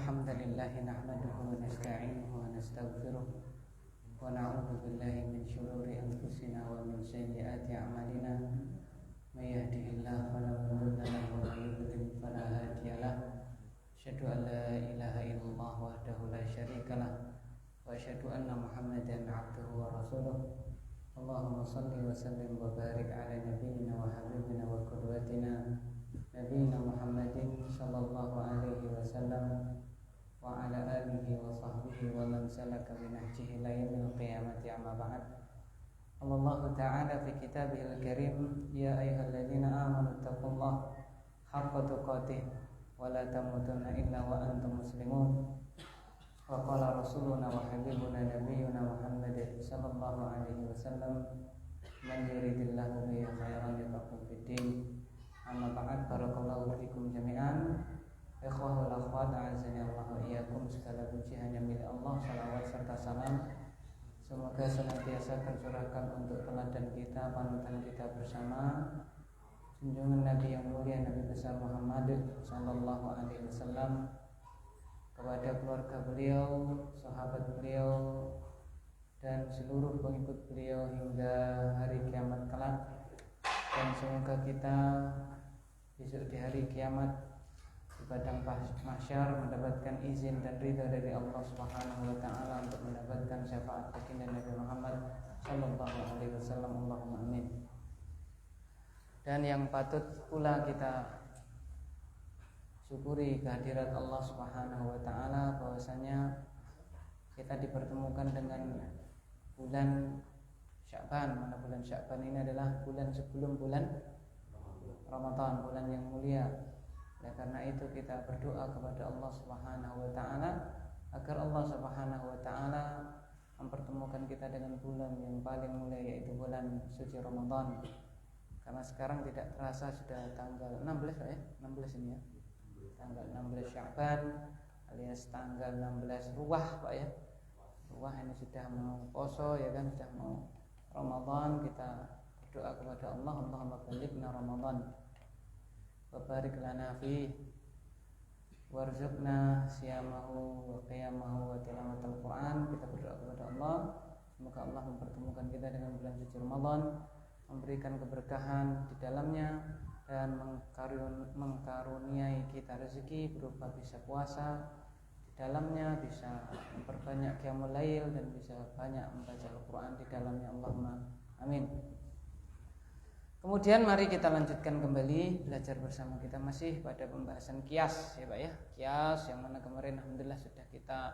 الحمد لله نحمده ونستعينه ونستغفره ونعوذ بالله من شرور أنفسنا ومن سيئات أعمالنا من يهده الله فلا مضل له ومن يضلل فلا هادي له أشهد أن لا إله إلا الله وحده لا شريك له وأشهد أن محمدا عبده ورسوله اللهم صل وسلم وبارك على نبينا وحبيبنا وقدوتنا نبينا محمد صلى الله عليه وسلم وعلى آله وصحبه ومن سلك بنهجه إلى يوم القيامة أما بعد قال الله تعالى في كتابه الكريم يا أيها الذين آمنوا اتقوا الله حق تقاته ولا تموتن إلا وأنتم مسلمون وقال رسولنا وحبيبنا نبينا محمد صلى الله عليه وسلم من يريد الله به خيرا يفقهه في الدين أما بعد barakallahu fikum jami'an ikhwah wal akhwat a'azzani Allah wa iyyakum. Segala puji hanya milik Allah, salawat serta salam semoga senantiasa tercurahkan untuk teladan kita, panutan kita bersama junjungan Nabi yang mulia Nabi besar Muhammad sallallahu alaihi wasallam, kepada keluarga beliau, sahabat beliau dan seluruh pengikut beliau hingga hari kiamat kelak. Dan semoga kita besok di hari kiamat di padang mahsyar mendapatkan izin dan ridha dari Allah Subhanahu wa taala untuk mendapatkan syafaat baginda Nabi Muhammad sallallahu alaihi wasallam. Allahumma amin. Dan yang patut pula kita syukuri kehadirat Allah Subhanahu wa taala bahwasanya kita dipertemukan dengan bulan Sya'ban. Mana bulan Sya'ban ini adalah bulan sebelum bulan Ramadan, bulan yang mulia. Oleh karena itu kita berdoa kepada Allah Subhanahu wa taala agar Allah Subhanahu wa taala mempertemukan kita dengan bulan yang paling mulia, yaitu bulan suci Ramadan. Karena sekarang tidak terasa sudah tanggal 16 Pak ya, 16 ini ya. Tanggal 16 Sya'ban alias tanggal 16 Ruwah Pak ya. Ruwah ini sudah mau poso ya kan, sudah mau Ramadan. Kita berdoa kepada Allah, Allahumma ballighna Ramadan wa barik lana fi warzuqna siyamahu wa qiyamahu wa tilawatal Quran. Kita berdoa kepada Allah semoga Allah mempertemukan kita dengan bulan suci Ramadan, memberikan keberkahan di dalamnya dan mengkaruniai kita rezeki berupa bisa puasa di dalamnya, bisa memperbanyak qiyamul lail dan bisa banyak membaca Al-Quran di dalamnya. Allahumma amin. Kemudian mari kita lanjutkan kembali belajar bersama kita masih pada pembahasan kias ya Pak ya. Kias yang mana kemarin alhamdulillah sudah kita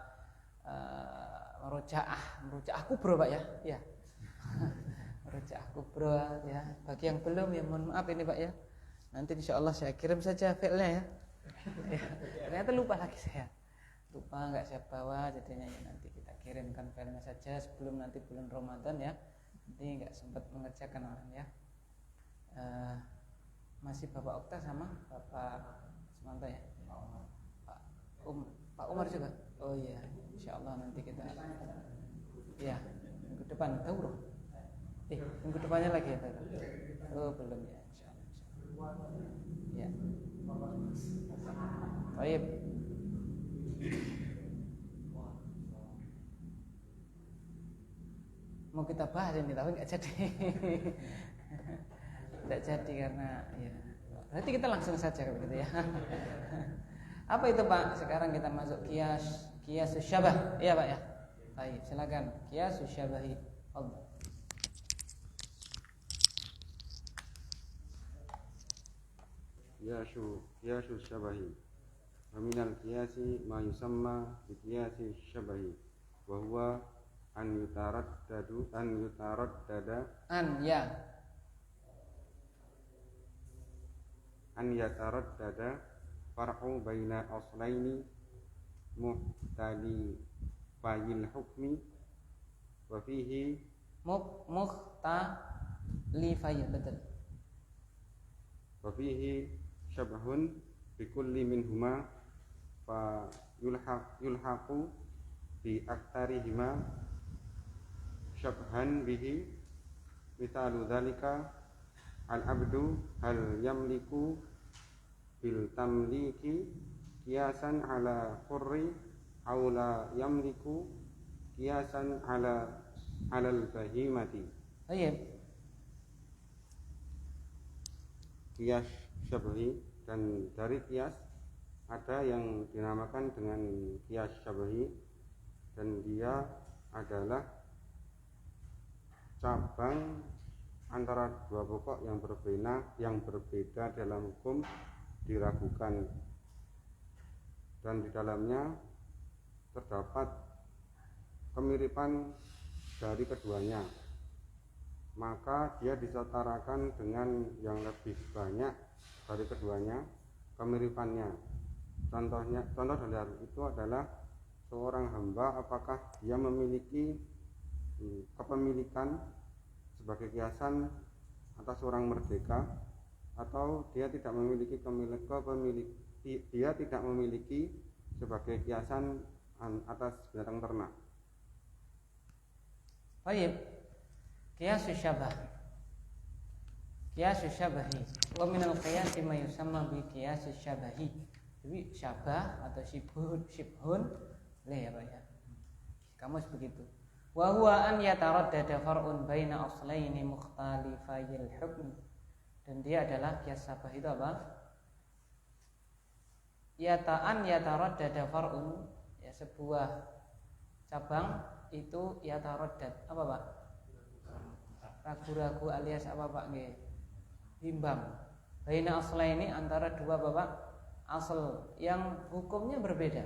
merujaah kubro Pak ya. Ya. Merujaah kubro ya. Bagi yang belum ya mohon maaf ini Pak ya. Nanti insyaallah saya kirim saja filenya ya. Ya. Ternyata lupa lagi saya. Lupa nggak saya bawa, jadinya ya nanti kita kirimkan filenya saja sebelum nanti bulan Ramadan ya. Nanti nggak sempat mengerjakan orang ya. Masih Bapak Okta sama Bapak Semanto ya. Pak Umar juga. Oh iya, insyaallah nanti kita ya minggu depan tahu. Minggu depannya lagi ya tahu. Oh belum ya, insyaallah. Ya. Baik. Mau kita bahas ini tapi nggak jadi. Tidak jadi karena ya. Berarti kita langsung saja kalau gitu ya. Apa itu Pak? Sekarang kita masuk kias syabah. Iya Pak ya. Baik, silakan. Kias syabahi. Allah. Kiyasu syabahi. Wa minal qiyasi ma yusamma bi qiyasi syabahi wa huwa an yataraddada far'u baina aslaini muhtali bayil hukmi wa fihi mukhtalifayil betul wa fihi syabhun bi kulli minhuma fa yulhaqu bi aktarihima syabhan bihi. Mithalu dzalika al-abdu hal yamliku bil tamliki qiyasan ala hurri aw la yamliku qiyasan alal bahimati. Baik. Qiyas syabahi, dan dari qiyas ada yang dinamakan dengan qiyas syabahi, dan dia adalah cabang antara dua pokok yang berbeda dalam hukum diragukan, dan di dalamnya terdapat kemiripan dari keduanya, maka dia disetarakan dengan yang lebih banyak dari keduanya kemiripannya. Contoh dari hal itu adalah seorang hamba, apakah dia memiliki kepemilikan sebagai kiasan atas orang merdeka, atau dia tidak memiliki dia tidak memiliki sebagai kiasan atas binatang ternak. Baik. Qiyasus syabah. Qiyasus syabahi. Wa minal qiyasi ma yusamma bi qiyasus syabahi. Jadi syabah atau syibhun boleh ya Pak ya. Kamus begitu. Wa huwa an yataraddada far'un baina aslaini mukhtalifayil hukm. Dan dia adalah qiyas syabah itu apa? Yataraddada far'un, ya sebuah cabang itu yataraddad. Apa Pak? Ragu-ragu alias apa Pak nggih? Bimbang. Baina aslaini, antara dua Bapak asal yang hukumnya berbeda.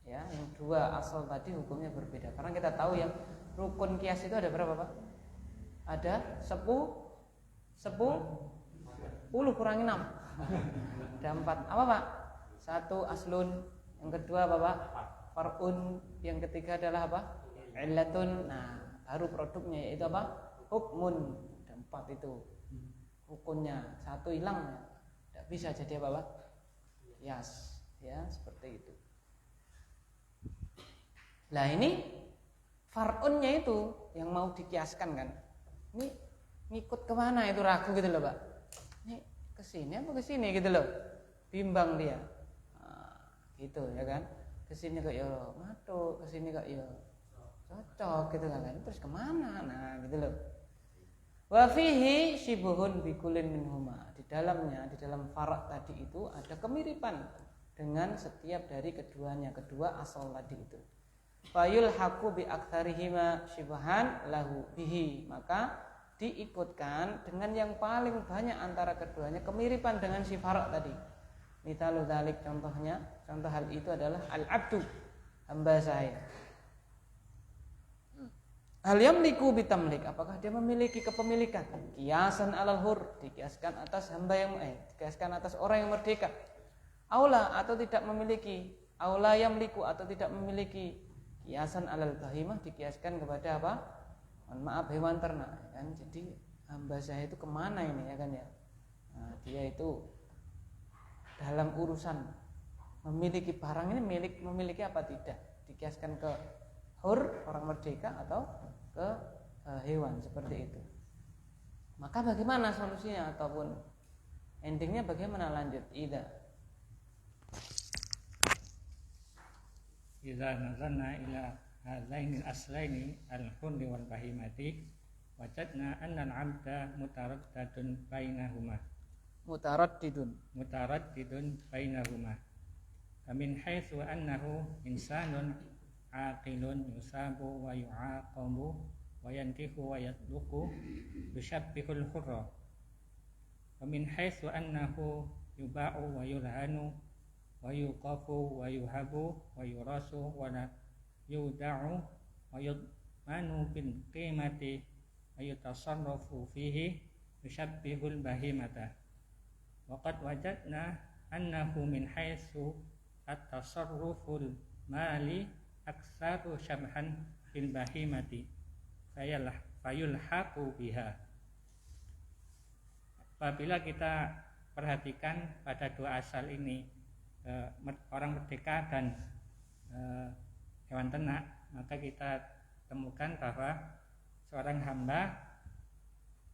Ya, yang dua asal tadi hukumnya berbeda. Karena kita tahu yang rukun kias itu ada berapa Pak? Ada 10 kurangi 6. Ada 4. Apa Pak? 1 aslun, yang kedua apa Pak? Far'un, yang ketiga adalah apa? Illatun. Nah, baru produknya yaitu apa? Hukmun. Ada 4 itu rukunnya. 1 hilang, tidak bisa jadi apa Pak? Kias. Ya, seperti itu. Nah ini far'unnya itu yang mau dikiaskan kan, ini ngikut kemana itu ragu gitu loh Pak. Ini kesini apa kesini gitu loh, bimbang dia. Nah, gitu ya kan, kesini kok ya matuk, kesini kok ya cocok gitu kan, terus kemana? Nah gitu loh. Wa fihi syibhun bikulin minhuma. Di dalamnya, di dalam far' tadi itu ada kemiripan dengan setiap dari keduanya, kedua asal tadi itu. Fayul haku bi aktsarihima syibhan lahu bihi, maka diikutkan dengan yang paling banyak antara keduanya kemiripan dengan si far' tadi. Mithalu dzalik, contohnya, contoh hal itu adalah al-abdu, hamba saya. Hal yamliku bitamlik, apakah dia memiliki kepemilikan? Kiasan alal hur, dikiaskan atas hamba yang dikiaskan atas orang yang merdeka. Aula, atau tidak memiliki. Aula yamliku, atau tidak memiliki. Kiasan alal bahimah, dikiaskan kepada apa? Mohon maaf, hewan ternak kan. Jadi hamba saya itu kemana ini ya kan ya? Nah, dia itu dalam urusan memiliki barang ini memiliki apa tidak? Dikiaskan ke hur, orang merdeka, atau ke hewan, seperti itu. Maka bagaimana solusinya ataupun endingnya bagaimana lanjut? Idza nazarna ila hadaini al-aslaini al-hurri wal bahimati wajadna anna al-'abda mutaraddidun bainahuma famin haitsu annahu insanun aqilun yusabu wa yu'aqabu wa yantihu wa yatluqu yushabbihul hurra wa min haitsu annahu yuba'u wa yulhanu wa yuqafu wa yuhabu wa yurasu wa yuda'u wa yudmanu bil qimati wa yutasarrafu fihi yushabbihul bahimata wa qad wajadna annahu min haitsu at-tasarruful mali aksaru syabhan bil bahimati fayulhaqu biha. Apabila kita perhatikan pada dua asal ini, orang merdeka dan hewan ternak, maka kita temukan bahwa seorang hamba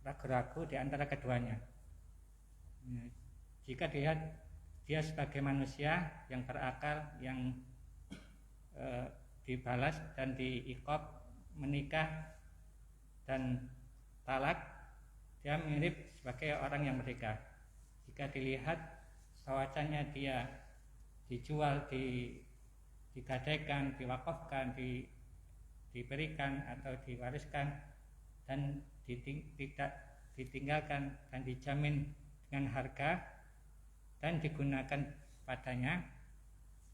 ragu-ragu di antara keduanya. Jika dia dia sebagai manusia yang berakal, yang dibalas dan diiqab, menikah dan talak, dia mirip sebagai orang yang merdeka. Jika dilihat bahwasanya dia dijual, digadaikan, diwakafkan, diberikan atau diwariskan dan tidak ditinggalkan dan dijamin dengan harga dan digunakan padanya,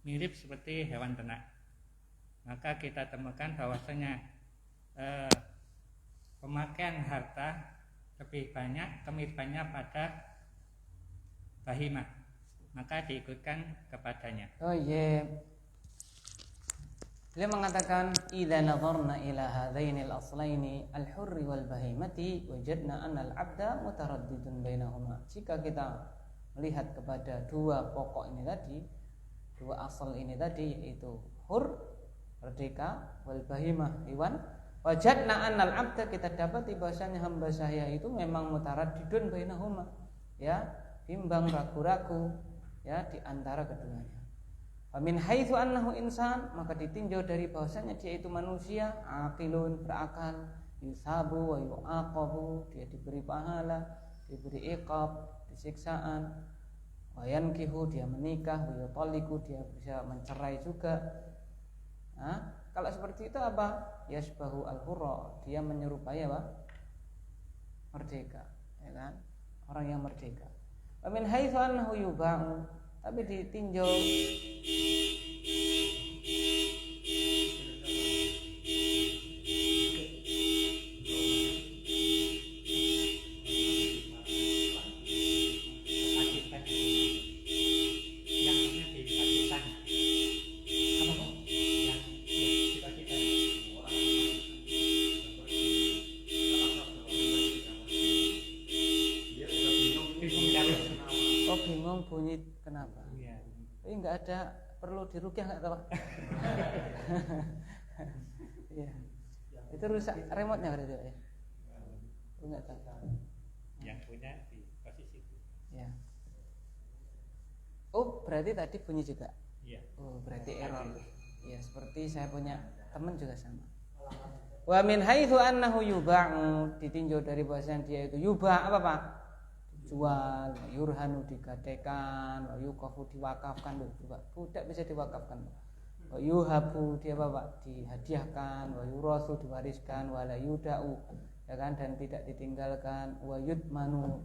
mirip seperti hewan ternak. Maka kita temukan bahwasanya pemakaian harta lebih banyak kemiripannya pada bahimah, maka diikutkan kepadanya. Oh iya. Beliau mengatakan idza nadharna ila hadaini al-aslaini al-hurri wal bahimati wajadna anna al-'abda mutaraddidun bainahuma. Jika kita melihat kepada dua pokok ini tadi, dua asal ini tadi, yaitu hur merdeka wal bahimah hewan, wajadna anna al-'abda, kita dapati bahasanya hamba saya itu memang mutaraddidun bainahuma, ya, bimbang ragu-ragu ya di antara keduanya. Wa min haitsu annahu insan, maka ditinjau dari bahwasanya dia itu manusia, aqilun, berakal, yusabu wa yu'aqabu, dia diberi pahala, diberi iqab, disiksaan, wa yankihu, dia menikah, wa yutalliqu, dia bisa mencerai juga. Nah, kalau seperti itu apa? Yasbahu al-hurra, dia menyerupai apa? Merdeka, ya kan? Orang yang merdeka. Wa min haitsu annahu yuba'u, tapi ditinjau bunyi kenapa? Ini nggak ada, perlu dirukyah nggak tahu? Iya. Itu rusak remote-nya berarti ya? Nggak tahu. Yang punya di posisi itu. Ya. Oh, berarti tadi bunyi juga? Iya. Oh, berarti error. Ya, seperti saya punya teman juga sama. Wa min haitsu annahu yuba'u, ditinjau dari bahasanya dia itu yubah apa Pak? Jual, yurhanu digadaikan, wa yuqafu diwakafkan, budak bisa diwakafkan. Wa yuhabu dia Bapak dihadiahkan, wa yurasu diwariskan, wa la yuda'u, ya kan, dan tidak ditinggalkan, wa yudmanu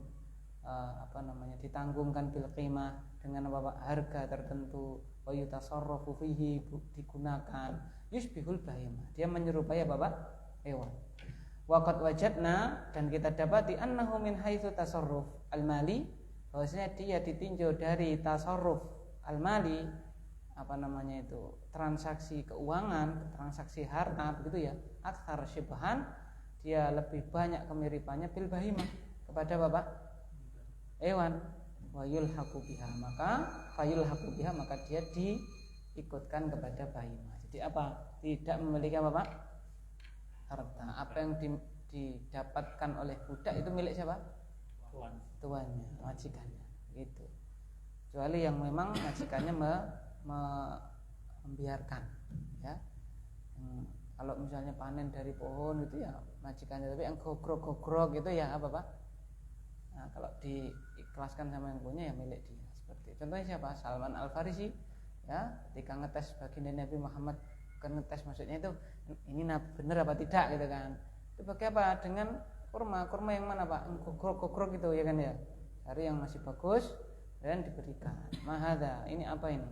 ditanggungkan bil qimah dengan apa Pak, harga tertentu, wa yutasarrafu fihi, digunakan, yusbihul bahimah, dia menyerupai apa Pak? Hewan. Waqad wajadna, dan kita dapati annahu min haitsu tasarruf al-mali, bahwasanya dia ditinjau dari tasarruf al-mali, transaksi keuangan, transaksi harta, begitu ya, aktsar syibhan, dia lebih banyak kemiripannya bil bahimah, kepada Bapak hewan. Wa yulhaqu biha, maka dia diikutkan kepada bahimah. Jadi apa? Tidak memiliki apa Pak? Harta. Apa yang didapatkan oleh budak itu milik siapa? Tuannya, majikannya, gitu. Kecuali yang memang majikannya membiarkan, ya. Kalau misalnya panen dari pohon itu ya majikannya, tapi yang gogrok gitu ya apa Pak? Nah, kalau diikhlaskan sama yang punya ya milik dia. Seperti contohnya siapa? Salman Al-Farisi, ya, ketika ngetes baginda Nabi Muhammad, ngetes maksudnya itu ini benar apa tidak gitu kan. Itu pakai apa? Dengan kurma yang mana Pak? Gogrok gitu ya kan ya. Cari yang masih bagus dan diberikan. Mahadha, ini apa ini?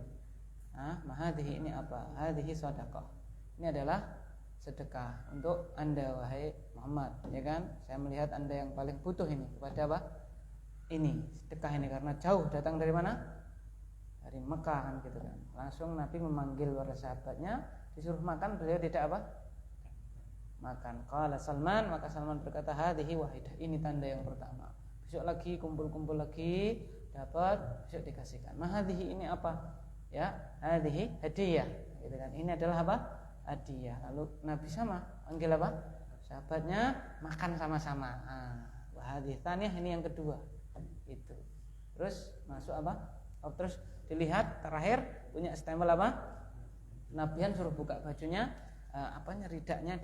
Mahadhi, ini apa? Hadhihi shadaqah. Ini adalah sedekah untuk Anda wahai Muhammad, ya kan? Saya melihat Anda yang paling butuh ini. Kepada apa? Ini, sedekah ini, karena jauh datang dari mana? Dari Mekah kan gitu kan. Langsung Nabi memanggil para sahabatnya, disuruh makan, beliau tidak apa? Makan. Qala Salman, maka Salman berkata, hadhihi wahidah, ini tanda yang pertama. Besok lagi kumpul lagi, dapat, besok dikasihkan. Mahadhihi, ini apa? Ya, hadhihi hadiah, gitu kan. Ini adalah apa? Hadiah. Lalu Nabi sama panggil apa? Sahabatnya makan sama-sama. Wahadhihi tsaniyah, ini yang kedua. Itu. Terus masuk apa? Terus dilihat terakhir punya stempel apa? Nabian suruh buka bajunya, ridaknya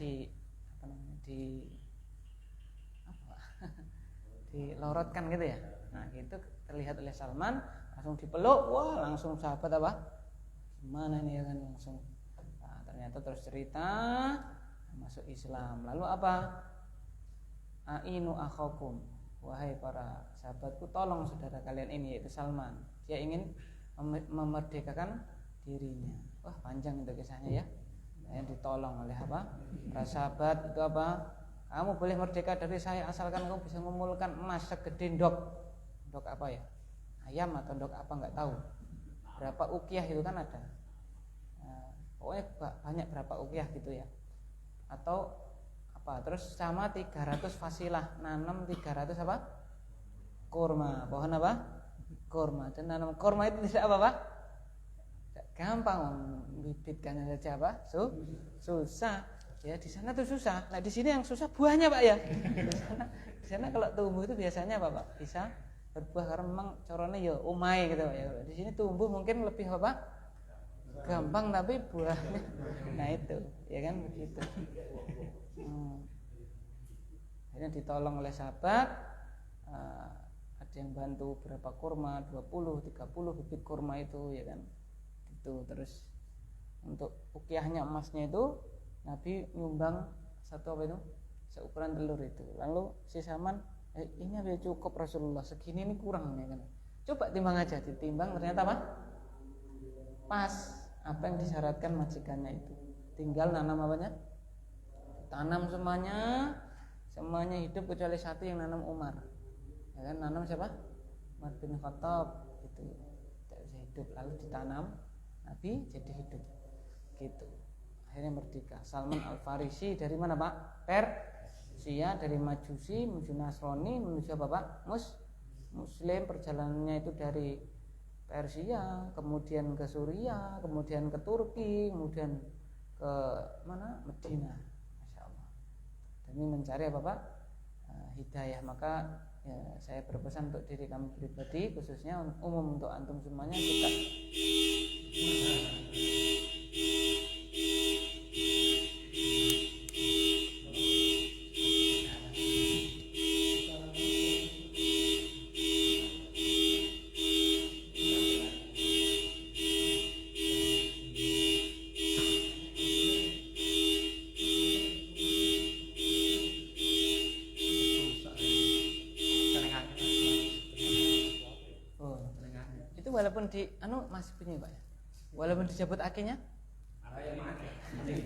dilorotkan gitu ya. Nah itu terlihat oleh Salman, langsung dipeluk, wah langsung sahabat apa? Gimana ini ya kan langsung. Nah, ternyata terus cerita masuk Islam. Lalu apa? Ainu akhakum, wahai para sahabatku, tolong saudara kalian ini, yaitu Salman. Dia ingin memerdekakan dirinya. Wah panjang itu kisahnya ya. Yang ditolong oleh apa? Para sahabat itu apa? Kamu boleh merdeka dari saya asalkan kamu bisa mengumpulkan emas segede ndok apa ya? Ayam atau ndok apa nggak tahu. Berapa ukiah itu kan ada. Pokoknya banyak berapa ukiah gitu ya. Atau apa? Terus sama 300 fasilah, nanam 300 apa? Kurma. Pohon apa? Kurma. Dan nanam kurma itu tidak apa-apa? Gampang membibitkannya saja apa? Susah. Ya di sana tuh susah. Nah di sini yang susah buahnya Pak ya. Di sana kalau tumbuh itu biasanya apa Pak? Bisa berbuah karena memang corone ya umai gitu ya. Di sini tumbuh mungkin lebih apa? Gampang tapi buahnya. Nah itu, ya kan begitu. Akhirnya ditolong oleh sahabat. Ada yang bantu berapa kurma, 20, 30 bibit kurma itu ya kan. Itu terus untuk ukiahnya emasnya itu Nabi nyumbang satu apa itu? Seukuran telur itu. Lalu si Salman, ini apa cukup Rasulullah, segini ini kurang ya kan. Coba timbang aja, ditimbang ternyata apa? Pas apa yang disyaratkan majikannya itu. Tinggal nanam apanya? Tanam semuanya hidup kecuali satu yang nanam Umar. Ya kan, nanam siapa? Umar bin Khattab itu. Tidak bisa hidup, lalu ditanam Nabi jadi hidup. Gitu. Akhirnya merdeka. Salman Al-Farisi dari mana Pak? Persia, dari Majusi menuju Nasrani menuju apa Pak? Muslim. Perjalanannya itu dari Persia, kemudian ke Suriah, kemudian ke Turki, kemudian ke mana? Medina. Masya Allah. Demi mencari apa Pak? Hidayah. Maka ya, saya berpesan untuk diri kami pribadi, khususnya umum untuk antum semuanya, kita walaupun di masih punya Pak ya. Walaupun dijabut akinya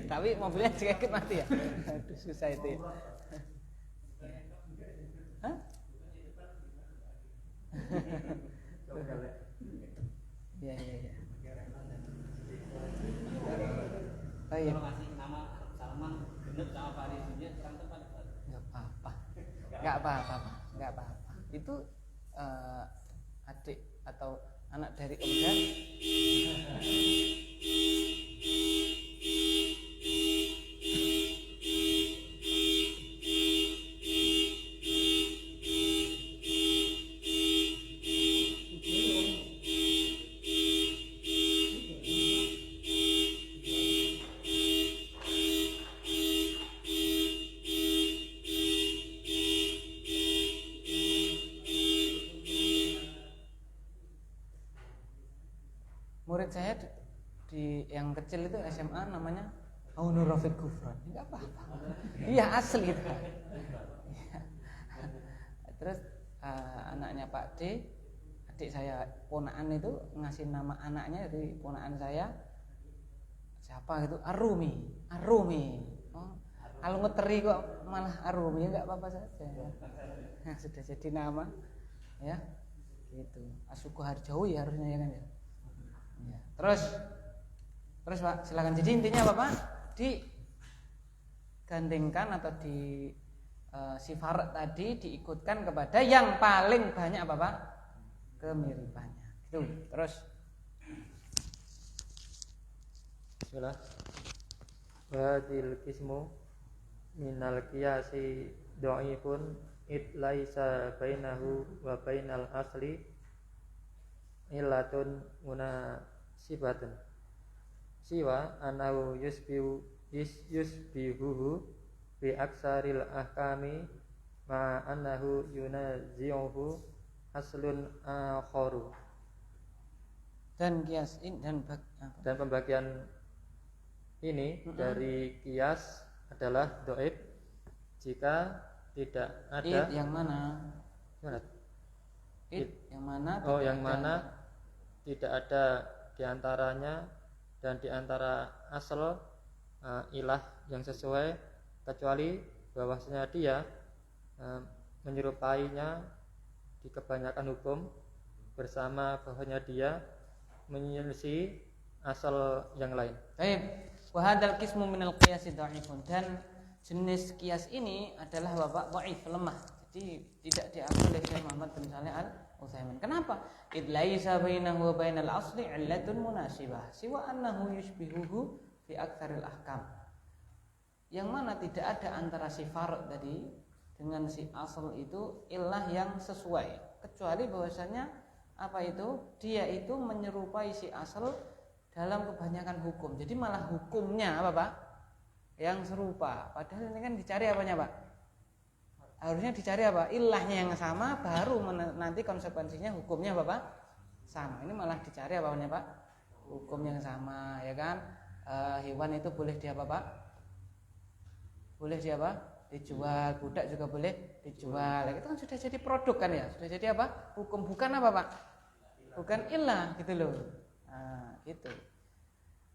tapi mobilnya dikekit mati ya. Aduh susah itu ya. Hah? Iya. Oh iya. Masih nama Salman genep sama Farisinya kurang tepat. Enggak apa-apa. Itu adik atau anak dari kemudian murid saya di yang kecil itu SMA namanya Aunur Rafiq Gufron. Enggak apa-apa. Iya asli itu. Terus anaknya Pak D, adik saya ponakan itu ngasih nama anaknya dari ponakan saya siapa gitu? Arumi. Oh, kalau ngeteri kok malah Arumi, enggak apa-apa saja. Nah, sudah jadi nama ya. Gitu. Asuku Harjawi ya harusnya ya kan ya. Ya. Terus Pak, silakan. Jadi intinya apa Pak? Digandengkan atau di sifat tadi diikutkan kepada yang paling banyak apa Pak? Kemiripannya. Itu. Terus. Bismillah. Hadil kismu minal qiyasi dhaifun id laisa bainahu wa bainal asli illatun munasibatun siwa anahu yusbihuhu bi aksaril ahkami ma annahu yunazi'uhu aslun akharu. Dan kias ini Dan pembagian ini dari kias adalah dhaif jika tidak ada yang mana? gimana? Yang mana? Yang mana tidak ada diantaranya dan diantara asal ilah yang sesuai kecuali bahwasanya dia menyerupainya di kebanyakan hukum bersama bahwasanya dia menyelisih asal yang lain. Baik, wa hadzal qismu minal qiyas dhaifun, dan jenis kias ini adalah bapak dhaif, lemah. Jadi tidak diakui oleh Syekh Muhammad bin Shalih Al-Utsaimin. Kenapa? Id laisa bainahu wa bainal asli illatun munasibah siwa annahu yushbihuhu fi aktsaril ahkam. Yang mana tidak ada antara si farq tadi dengan si asal itu illah yang sesuai, kecuali bahwasanya apa itu? Dia itu menyerupai si asal dalam kebanyakan hukum. Jadi malah hukumnya apa, Pak? Yang serupa. Padahal ini kan dicari apanya, Pak? Harusnya dicari apa? Ilahnya yang sama, baru nanti konsekuensinya hukumnya apa, Pak? Sama. Ini malah dicari apanya, Pak? Hukum yang sama, ya kan? Hewan itu boleh dia apa, Pak? Boleh dia apa? Dijual. Budak juga boleh dijual. Itu kan sudah jadi produk kan ya? Sudah jadi apa? Hukum, bukan apa, Pak? Bukan ilah gitu loh. Nah, gitu.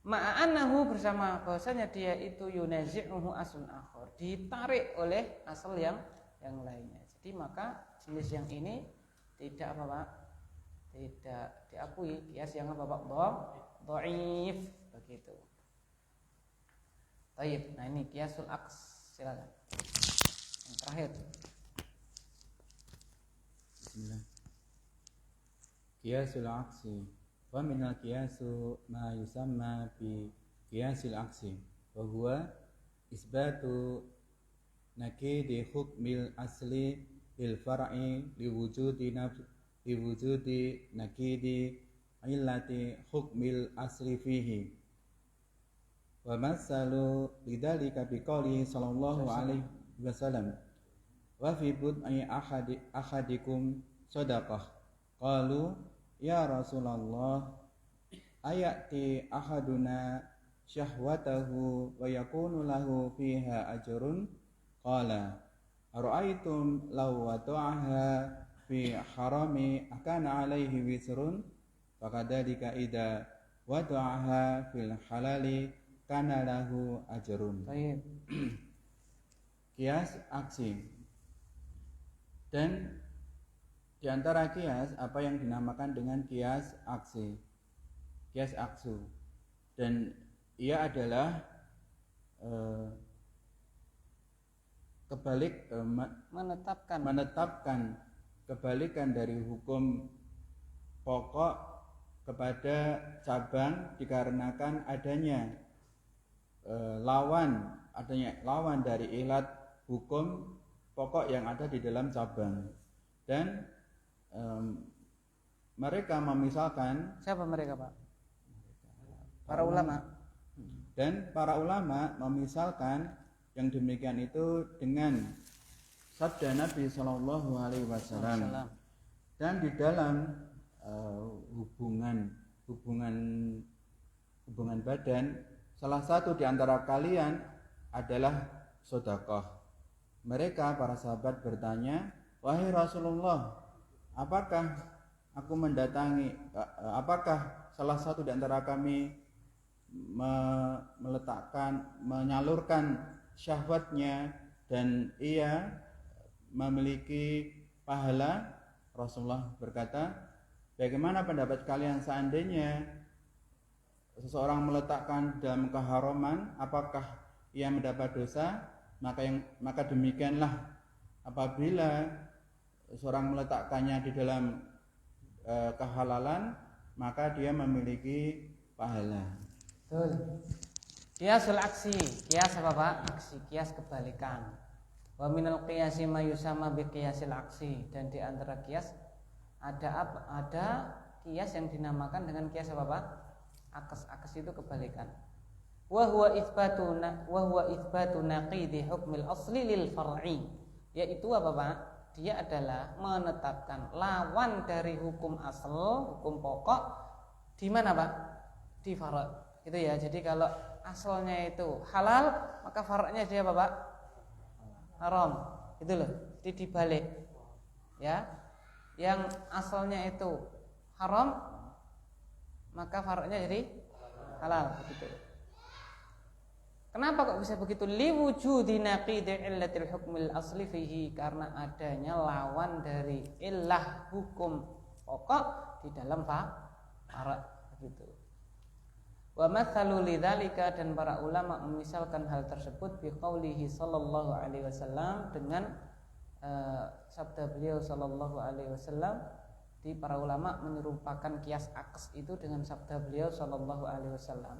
Ma'anahu bersama bahwasanya dia itu yunazi'uhu aslun akhar, ditarik oleh asal yang lainnya. Jadi maka jenis yang ini tidak apa, Pak? Tidak diakui kias yang apa, Pak? Dhaif begitu. Baik, nah ini kiasul aks, silakan. Yang terakhir. Bismillah. Qiyasul aksi. Wa minal qiyasu ma yusamma bi qiyasil aksi. Wa huwa isbatu nakidi hukmil asli lil far'i liwujudi nakidi illati hukmil asli fihi. Wa masalu lidzalika biqouli sallallahu alaihi wasallam wa fi bud'i ahadikum shadaqah. Qalu ya Rasulullah ayati ahaduna syahwatahu wa yakunu lahu fiha ajrun. Qala ara'aytum law wada'aha fi harami akana alaihi wisrun. Fakadzalika idza wada'aha fil halali kana lahu ajrun. Baik. Kias aksi. Dan di antara kias apa yang dinamakan dengan kias aksi, kias aksu, dan ia adalah menetapkan kebalikan dari hukum pokok kepada cabang dikarenakan adanya lawan dari ilat hukum pokok yang ada di dalam cabang. Dan mereka memisalkan, siapa mereka, Pak? Para ulama. Dan para ulama memisalkan yang demikian itu dengan sabda Nabi Shallallahu Alaihi Wasallam. Dan di dalam hubungan badan, salah satu di antara kalian adalah sedekah. Mereka para sahabat bertanya, wahai Rasulullah, apakah salah satu di antara kami menyalurkan syahwatnya dan ia memiliki pahala? Rasulullah berkata, bagaimana pendapat kalian seandainya seseorang meletakkan dalam keharaman, apakah ia mendapat dosa? Maka demikianlah apabila seorang meletakkannya di dalam kehalalan, maka dia memiliki pahala. Betul. Kiasul aksi, kias apa, Pak? Aksi, kias kebalikan. Wa minal qiyasi ma yusama bi qiyasil aksi, dan di antara kias ada kias yang dinamakan dengan kias apa Pak? Akes. Akes itu kebalikan. Wa huwa itsbatu naqidi hukmil asli lil far'i. Yaitu apa Pak? Dia adalah menetapkan lawan dari hukum asal, hukum pokok di mana Pak? Di far'. Itu ya. Jadi kalau asalnya itu halal, maka far'nya dia apa Pak? Haram. Itu loh. Jadi dibalik. Ya. Yang asalnya itu haram, maka far'nya jadi halal begitu. Kenapa kok bisa begitu? Liwujudi naqidi illatil hukmil asli fihi, karena adanya lawan dari illah hukum pokok di dalam far' begitu. Wa mathalu lidzalika, dan para ulama memisalkan hal tersebut biqaulihi sallallahu alaihi wasallam dengan sabda beliau sallallahu alaihi wasallam. Di para ulama menyerupakan kias akes itu dengan sabda beliau sallallahu alaihi wasallam.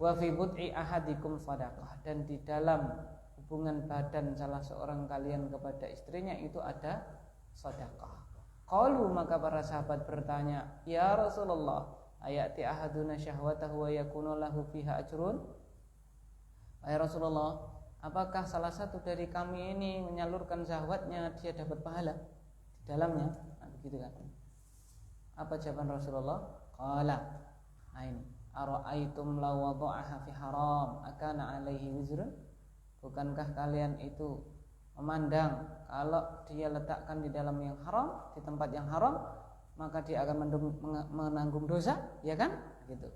Wa fi bud'i ahadikum shadaqah, dan di dalam hubungan badan salah seorang kalian kepada istrinya itu ada sedekah. Qalu, maka para sahabat bertanya, ya Rasulullah, ayati ahaduna syahwatahu wa yakunu lahu fiha ajrun? Ya Rasulullah, apakah salah satu dari kami ini menyalurkan syahwatnya dia dapat pahala di dalamnya? Nah, begitu kan? Apa jawaban Rasulullah? Qala, ain ara'aitum law wada'aha fi haram akana alaihi wizrun? Bukankah kalian itu memandang kalau dia letakkan di dalam yang haram, di tempat yang haram, maka dia akan menanggung dosa, ya kan? Gitu.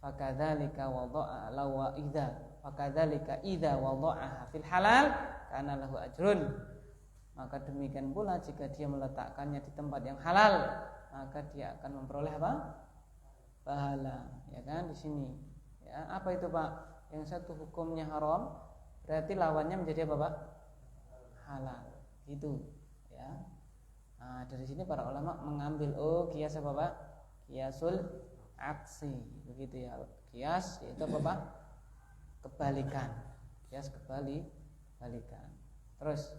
Fakadzalika wada'a law idza fakadzalika idza wada'aha fil halal kana lahu ajrun. Maka demikian pula jika dia meletakkannya di tempat yang halal, maka dia akan memperoleh apa? Pahala, ya kan? Di sini. Ya, apa itu Pak? Yang satu hukumnya haram, berarti lawannya menjadi apa Pak? Halal. Itu, ya. Nah, dari sini para ulama mengambil kias apa Pak? Kiasul aksi, begitu ya. Kias itu apa Pak? Kebalikan. Kias kebalikan. Terus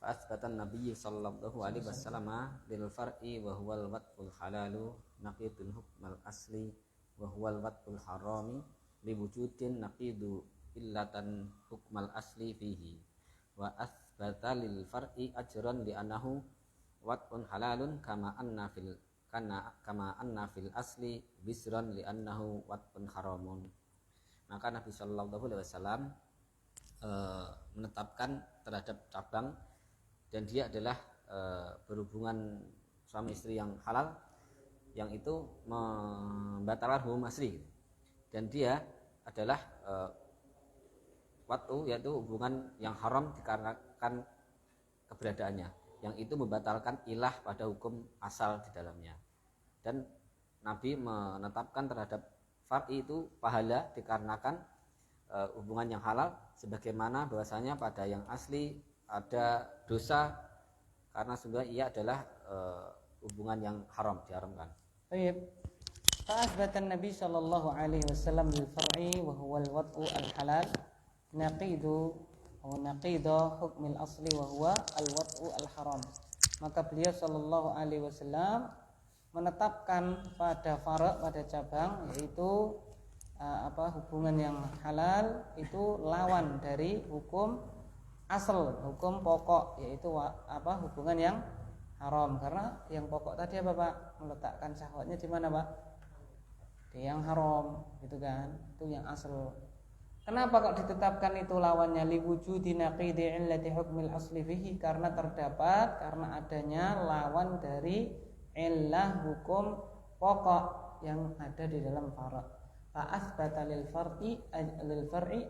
Asbatan Nabi sallallahu alaihi wasallam lil far'i wa huwal wat'ul halalu naqidul hukmal asli wa huwal wat'ul harami li wujudin naqidu illatan hukmal asli fihi wa asbata lil far'i ajran li annahu wat'un halalun kama anna fil asli bisran li annahu wat'un haramun. Maka Nabi sallallahu alaihi wasallam menetapkan terhadap cabang, dan dia adalah berhubungan suami istri yang halal, yang itu membatalkan hukum asli, dan dia adalah wat'u, yaitu hubungan yang haram dikarenakan keberadaannya, yang itu membatalkan ilah pada hukum asal di dalamnya. Dan Nabi menetapkan terhadap far'i itu pahala dikarenakan hubungan yang halal, sebagaimana bahwasanya pada yang asli ada dosa karena sungguh ia adalah hubungan yang haram, diharamkan. Baik. Fa'asbatan Nabi sallallahu alaihi wasallam lil far'i wa huwa al wat'u al halal naqidu hukmil asli wa huwa al wat'u al haram. Maka beliau sallallahu alaihi wasallam menetapkan pada far', pada cabang, yaitu hubungan yang halal itu lawan dari hukum asal, hukum pokok, yaitu hubungan yang haram. Karena yang pokok tadi apa Pak? Meletakkan syahwatnya di mana Pak? Di yang haram, gitu kan? Itu yang asal. Kenapa kok ditetapkan itu lawannya? Liwujudi naqidi illati hukmil asli fihi, karena adanya lawan dari illah hukum pokok yang ada di dalam far'. Fa'asbata lil far'i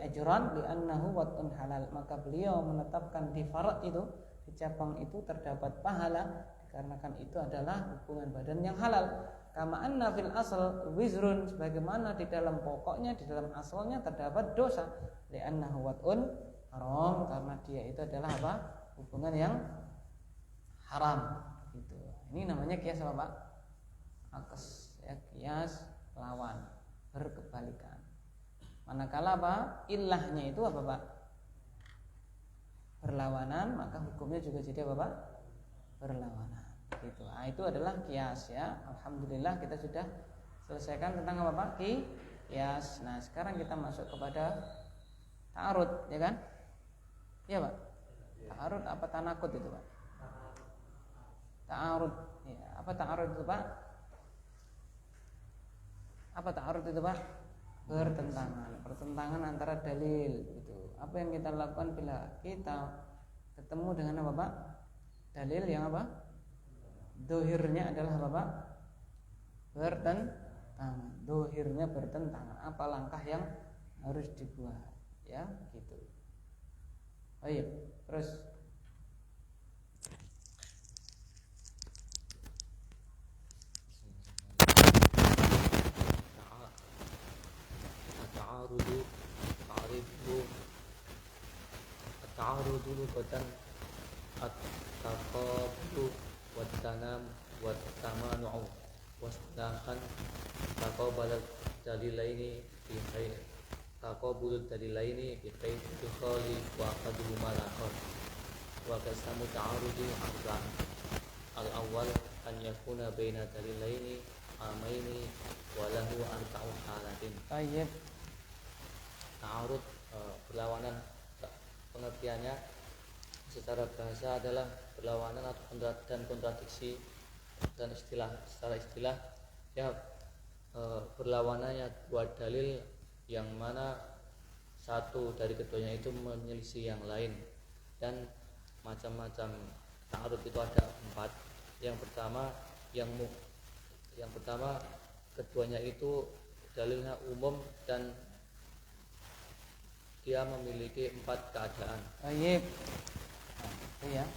ajran li'annahu wat'un halal. Maka beliau menetapkan di far' itu, di cabang itu terdapat pahala dikarenakan itu adalah hubungan badan yang halal. Kama anna fil asal wizrun, sebagaimana di dalam pokoknya, di dalam asalnya terdapat dosa, li'annahu wat'un haram, karena dia itu adalah apa? Hubungan yang haram. Gitu. Ini namanya kias apa Pak? Akes, ya, kias lawan, berkebalikan. Manakala apa? Ilahnya itu apa Pak? berlawanan, maka hukumnya juga jadi apa Pak? Berlawanan. Gitu. Nah, itu adalah kias ya. Alhamdulillah kita sudah selesaikan tentang apa Pak? Kias. Nah, sekarang kita masuk kepada ta'arud, ya kan? Iya Pak. Ta'arud apa tanakut itu Pak? Ta'arud. Ya, apa ta'arud itu Pak? Apa ta'arud itu Pak? Pertentangan antara dalil itu. Apa yang kita lakukan bila kita ketemu dengan apa Pak? Dalil yang apa? Dohirnya adalah apa Pak? Bertentangan. Dohirnya bertentangan. Apa langkah yang harus dibuat? Ya, gitu. Ayo, terus. At-ta'arudu lugatan at-taqabulu wat-tanam wat-tamanu'u wasdakan taqabalat dalilaini bi khair taqabulud dalilaini bi khair tukhali wa qaduhuma al-akhar wa qasamu ta'arudi arba'an al-awwal an yakuna baina dalilaini amaini wa lahu arba'u halatin. Baik. Ta'arud berlawanan, pengertiannya secara bahasa adalah berlawanan dan kontradiksi, dan secara istilah ya berlawanannya dua dalil yang mana satu dari keduanya itu menyelisih yang lain, dan macam-macam ta'arud itu ada 4. Yang pertama keduanya itu dalilnya umum dan dia memiliki 4 keadaan. Baik. Itu ya.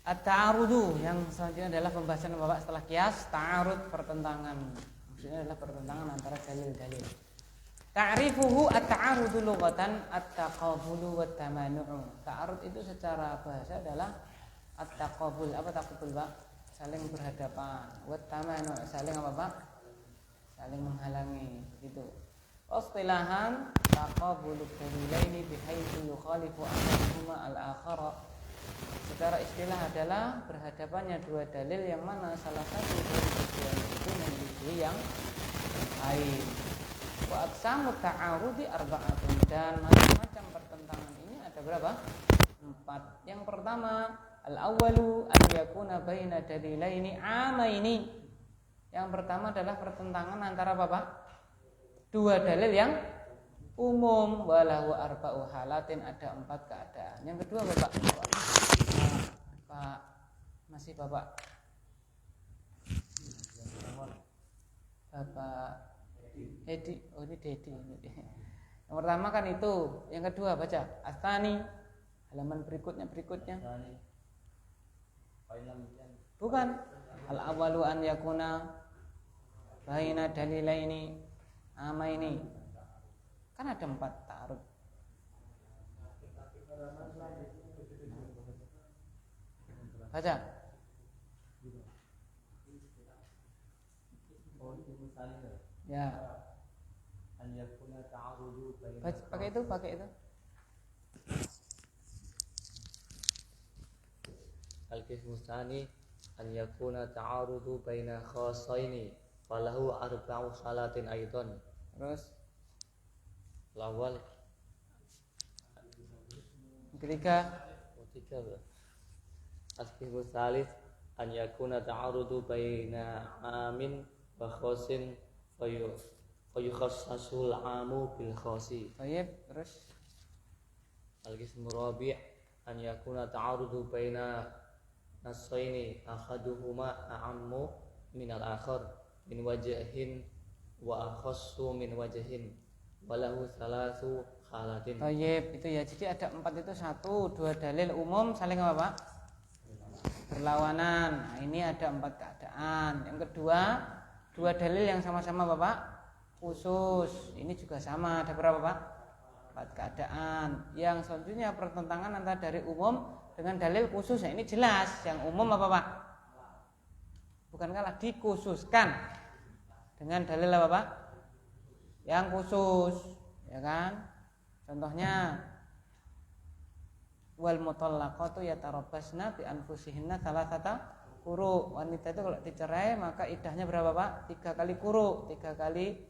At-ta'arudu yang selanjutnya adalah pembahasan Bapak setelah kias. Ta'arud pertentangan. Maksudnya adalah pertentangan antara dalil-dalil. Ta'rifuhu at-ta'arudu lughatan at-taqabulu wa tamanu'u. Ta'arud itu secara bahasa adalah at-taqabul. Apa taqabul Pak? Saling berhadapan. Wa tamanu'u saling apa Pak? Saling menghalangi gitu. Istilahan taqabulud dalilaini bihaitsu yukhalifu ahaduhuma al-akhara. Secara istilah adalah berhadapannya dua dalil yang mana salah satu dari keduanya itu menyelisih yang lain. Wa aqsamu ta'arudi arba'atun, dan macam-macam pertentangan ini ada berapa? 4. Yang pertama, al-awwalu an yakuna baina dalilaini amaini. Yang pertama adalah pertentangan antara apa Pak? Dua dalil yang umum, walahu arba'u halatin, ada 4 keadaan. Yang kedua Bapak, Pak masih Bapak Edi, oh ini Dedi. Yang pertama kan itu, yang kedua baca Astani, halaman berikutnya. Bukan al-awwalu an yakuna baina dalilaini amaini. Kan ada 4 ta'arud. Baca. Ya. Pakai itu. Al-qismu tsani an yakuna ta'arudu baina khassaini falahu arba'u halatin aidan. Terus Lawal ketiga. Al-qismu tsalits an yakuna ta'arudu baina amin wa khassin fayukhassasul amu bil khassi. Baik, terus Al-qismu rabi' an yakuna ta'arudu baina nassaini ahaduhuma a'ammu min al-akhar min wajhin wa akhassu min wajhin walahu salasu halatin. Baik, itu ya. Jadi ada 4 itu, 1, 2 dalil umum saling apa Pak? Berlawanan. Nah, ini ada 4 keadaan. Yang kedua, 2 dalil yang sama-sama Bapak khusus. Ini juga sama, ada berapa Pak? 4 keadaan. Yang selanjutnya pertentangan antara dari umum dengan dalil khusus. Nah, ini jelas. Yang umum apa Pak? Bukan kalah, dikhususkan dengan dalil apa Pak? Yang khusus, ya kan? Contohnya wal mutallaqatu yatarabbasna bi anfusihinna thalathata quru. Wanita itu kalau dicerai maka iddahnya berapa Pak? 3 kali quru, 3 kali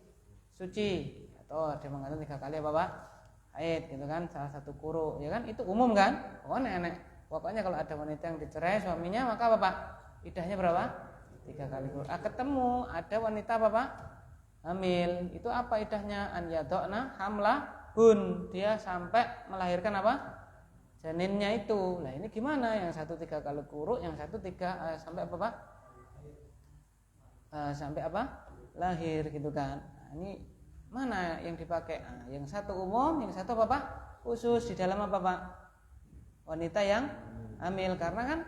suci, atau ada mengatakan 3 kali apa Pak? Haid gitu kan, salah satu quru, ya kan? Itu umum kan? Pokoknya kalau ada wanita yang dicerai suaminya maka apa Pak? Iddahnya berapa? 3 kali quru. Ketemu ada wanita apa Pak? Hamil. Itu apa iddahnya? An yadokna hamlahun. Dia sampai melahirkan apa? Janinnya itu. Nah ini gimana? Yang satu 3 kali quru, yang satu 3 sampai apa Pak? Sampai apa? Lahir gitu kan. Nah, ini mana yang dipakai? Nah, yang satu umum, yang satu apa Pak? Khusus di dalam apa Pak? Wanita yang hamil. Karena kan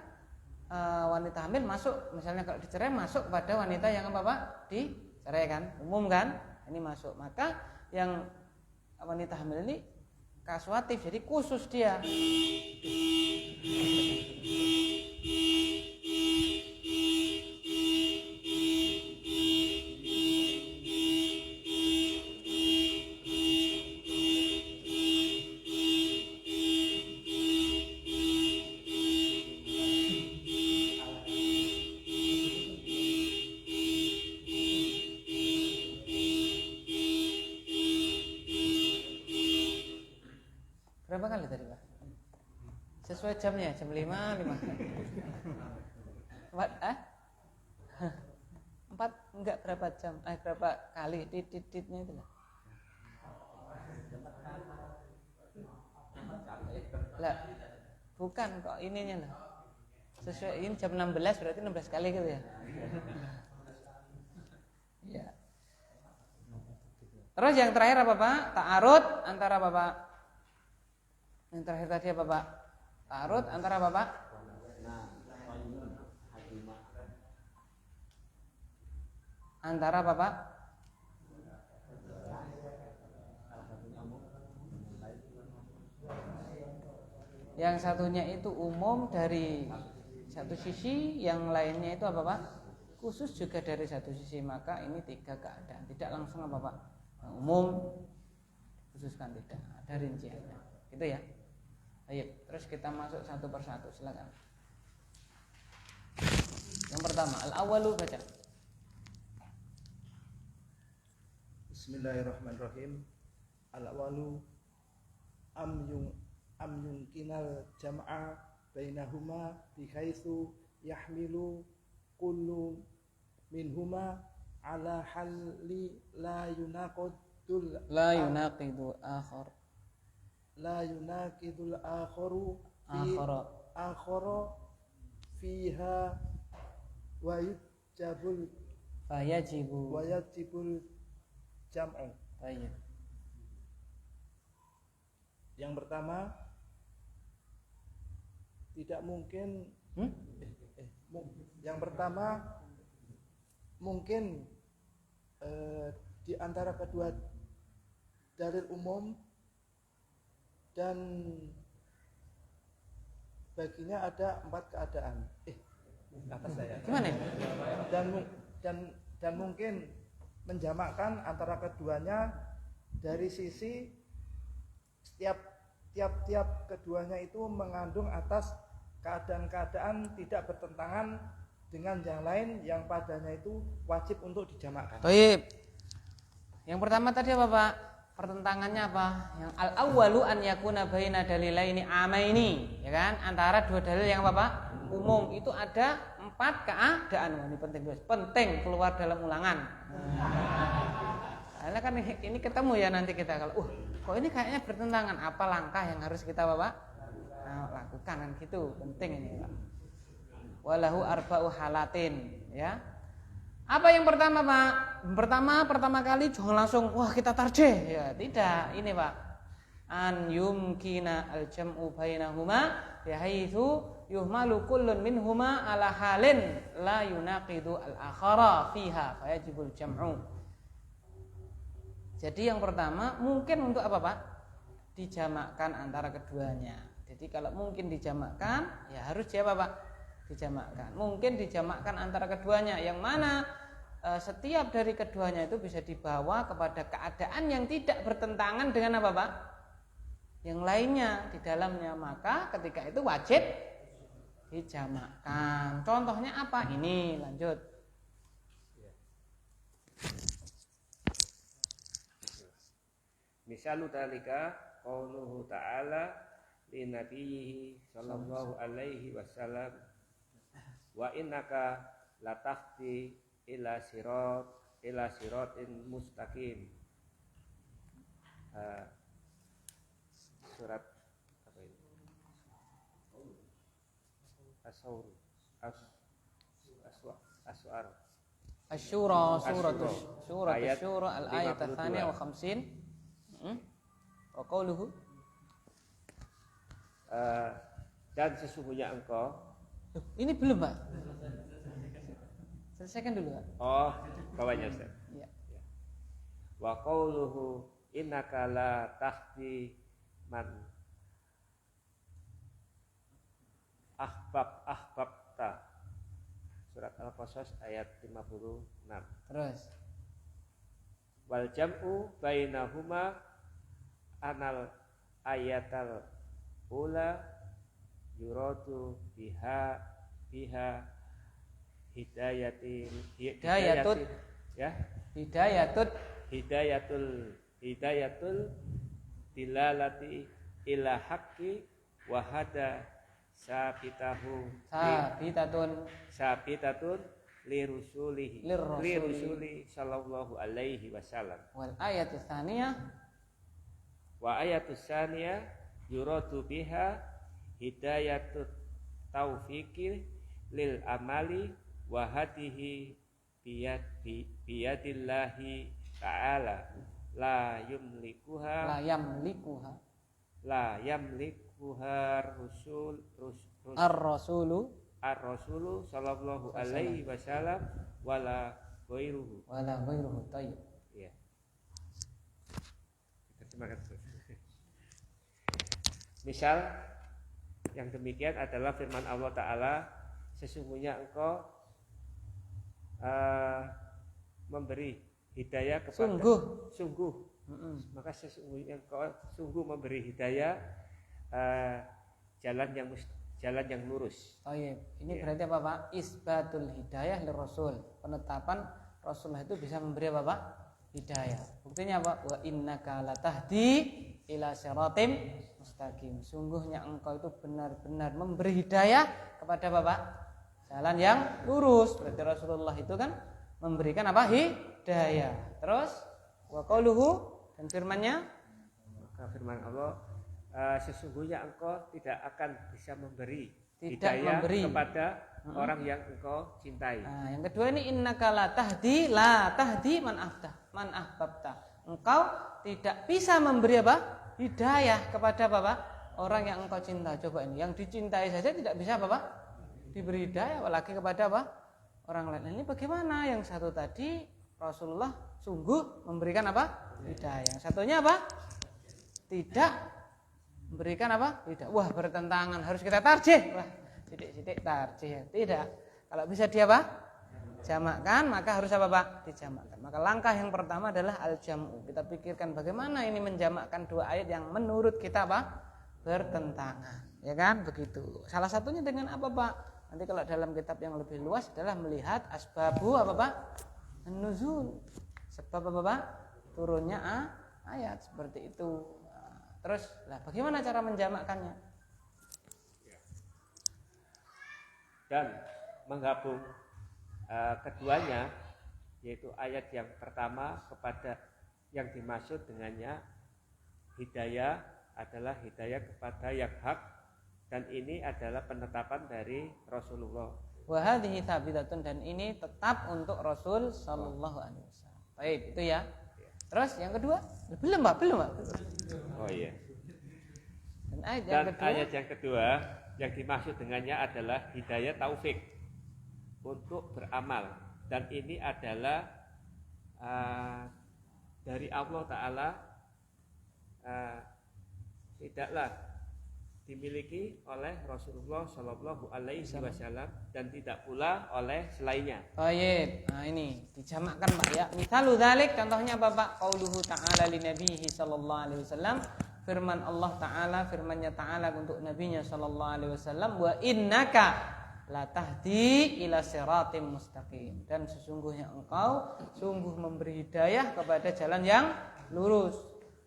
wanita hamil masuk, misalnya kalau dicerai masuk pada wanita yang apa Pak? Dicerai kan? Umum kan? Ini masuk. Maka yang wanita hamil ini kasuatif, jadi khusus dia. Berapa kali tadi Pak? Sesuai jamnya, jam 5. 4 enggak berapa jam? Berapa kali titit-titnya itu lah. Lah, bukan kok ininya lah. Sesuai ini jam 16 berarti 16 kali gitu ya. Ya. Terus yang terakhir apa Pak? Ta'arud antara apa Pak? Yang terakhir tadi apa Pak? Ta'arud antara apa Pak? Antara apa Pak? Yang satunya itu umum dari satu sisi, yang lainnya itu apa Pak? Khusus juga dari satu sisi. Maka ini 3 keadaan. Tidak langsung apa Pak? Umum, khususkan tidak. Ada rinciannya. Gitu ya. Ayo, terus kita masuk satu persatu, silakan. Yang pertama, al-awwalu baca. Bismillahirrahmanirrahim. Al-awwalu am yumkinal jam'a bainahuma bihaitsu yahmilu kullu minhuma ala halli la yunaqidul akhar. La yunaqidul akharu akhara fiha wa yajibul jam'u. Baik. Yang pertama, tidak mungkin yang pertama mungkin di antara kedua dalil umum dan baginya ada 4 keadaan. Kata saya. Gimana? Dan mungkin menjamakkan antara keduanya dari sisi tiap keduanya itu mengandung atas keadaan-keadaan tidak bertentangan dengan yang lain yang padanya itu wajib untuk dijamakkan. Baik. Yang pertama tadi apa Pak? Pertentangannya apa? Yang al-awwalu an yakuna baina dalilaini amaini, ya kan? Antara 2 dalil yang apa Pak? Umum. Itu ada 4 keadaan. Wah, ini penting keluar dalam ulangan. Karena kan ini ketemu ya nanti kita kalau kok ini kayaknya bertentangan, apa langkah yang harus kita Bapak lakukan kan gitu. Penting ini Pak. Walahu arba'u halatin, ya. Apa yang pertama Pak? Pertama kali jangan langsung wah kita tarjih, ya tidak. Ini Pak, an yumkina al-jam'u bainahuma bihaitsu yuhmalu kullun minhuma ala halin la yunaqidu al-akhara fiha fayajibul jam'u. Jadi yang pertama mungkin untuk apa Pak? Dijamakkan antara keduanya. Jadi kalau mungkin dijamakkan ya harus siapa Pak? Dijamakkan. Mungkin dijamakkan antara keduanya, yang mana setiap dari keduanya itu bisa dibawa kepada keadaan yang tidak bertentangan dengan apa Pak? yang lainnya di dalamnya, maka ketika itu wajib dijamakkan. Contohnya apa? Ini lanjut. Misalu dalika qauluhu ta'ala li nabiyhi sallallahu alaihi wasallam wa innaka latahdi ila siratin mustaqim. Surat apa ini? Asy-Syura, surat Ayat Asy-Syura al-ayat 52. 52. Wa qauluhu Dan sesungguhnya engkau. Loh, ini belum, Pak. Selesaikan dulu, Pak. Oh, bawahnya Ustaz. Ya. Wa qauluhu innaka la tahdi man ahbabta. Surat Al-Qasas ayat 56. Terus Wal jam'u bainahuma anal ayatal ula yuradu biha hidayatin ya hidayatul dilalati ila haqqi wa hada sabitatun lirusuli sallallahu alaihi wasallam. Wal ayatus tsaniyah Wa ayatus tsaniyah yuradu biha hidayatut taufiqi lil amali wa hadihi biyadillahi ta'ala la yamlikuha ar-rasulu sallallahu alaihi wasallam wala ghairuhu. Thayyib. Ya. Terima kasih. Misal yang demikian adalah firman Allah Ta'ala, sesungguhnya engkau memberi hidayah kepada sungguh. Maka sesungguhnya engkau sungguh memberi hidayah jalan yang lurus. Oh iya, ini berarti apa, Pak? Isbatul hidayah li Rasul. Penetapan Rasulullah itu bisa memberi apa, Pak? Hidayah. Buktinya apa? Wa innaka latahdi ila siratim mustaqim. Sungguhnya engkau itu benar-benar memberi hidayah kepada Bapak jalan yang lurus. Berarti Rasulullah itu kan memberikan apa? Hidayah. Terus wa qauluhu, dan firman-Nya, maka firman Allah, sesungguhnya engkau tidak akan bisa memberi hidayah kepada orang yang engkau cintai. Nah, yang kedua ini innaka la tahdi man ahbabta. Engkau tidak bisa memberi apa? Hidayah kepada Bapak orang yang engkau cinta. Coba ini, yang dicintai saja tidak bisa Bapak diberi hidayah, apalagi kepada apa? Orang lain. Ini bagaimana? Yang satu tadi Rasulullah sungguh memberikan apa? Hidayah. Yang satunya apa? Tidak memberikan apa? Tidak. Wah, bertentangan, harus kita tarjih. Wah, sidik-sidik tarjih. Tidak. Kalau bisa dia apa? Jamakkan, maka harus apa, Pak? Dijamakkan. Maka langkah yang pertama adalah al-jam'u. Kita pikirkan bagaimana ini menjamakkan dua ayat yang menurut kita apa? Bertentangan. Ya kan? Begitu. Salah satunya dengan apa, Pak? Nanti kalau dalam kitab yang lebih luas adalah melihat asbabu apa, Pak? An-nuzul. Sebab apa, Pak? Turunnya ayat seperti itu. Terus, lah bagaimana cara menjamakkannya? Dan menggabung keduanya, yaitu ayat yang pertama kepada yang dimaksud dengannya hidayah adalah hidayah kepada yang hak, dan ini adalah penetapan dari Rasulullah. Wa hadhihi tsabitatun, dan ini tetap untuk Rasul sallallahu alaihi wasallam. Baik, itu ya. Terus yang kedua? Belum, Pak. Oh iya. Dan ayat yang kedua yang dimaksud dengannya adalah hidayah taufik untuk beramal, dan ini adalah dari Allah Ta'ala, tidaklah dimiliki oleh Rasulullah Shallallahu Alaihi Wasallam dan tidak pula oleh selainnya. Baik, nah ini dijamakkan, Pak ya. Misalu dzalik, contohnya apa, Pak? Qauluhu ta'ala li nabiyhi sallallahu alaihi wasallam firman Allah Ta'ala, firmannya Ta'ala untuk Nabinya Sallallahu Alaihi Wasallam, wa innaka la tahdi ila siratim mustaqim, dan sesungguhnya engkau sungguh memberi hidayah kepada jalan yang lurus.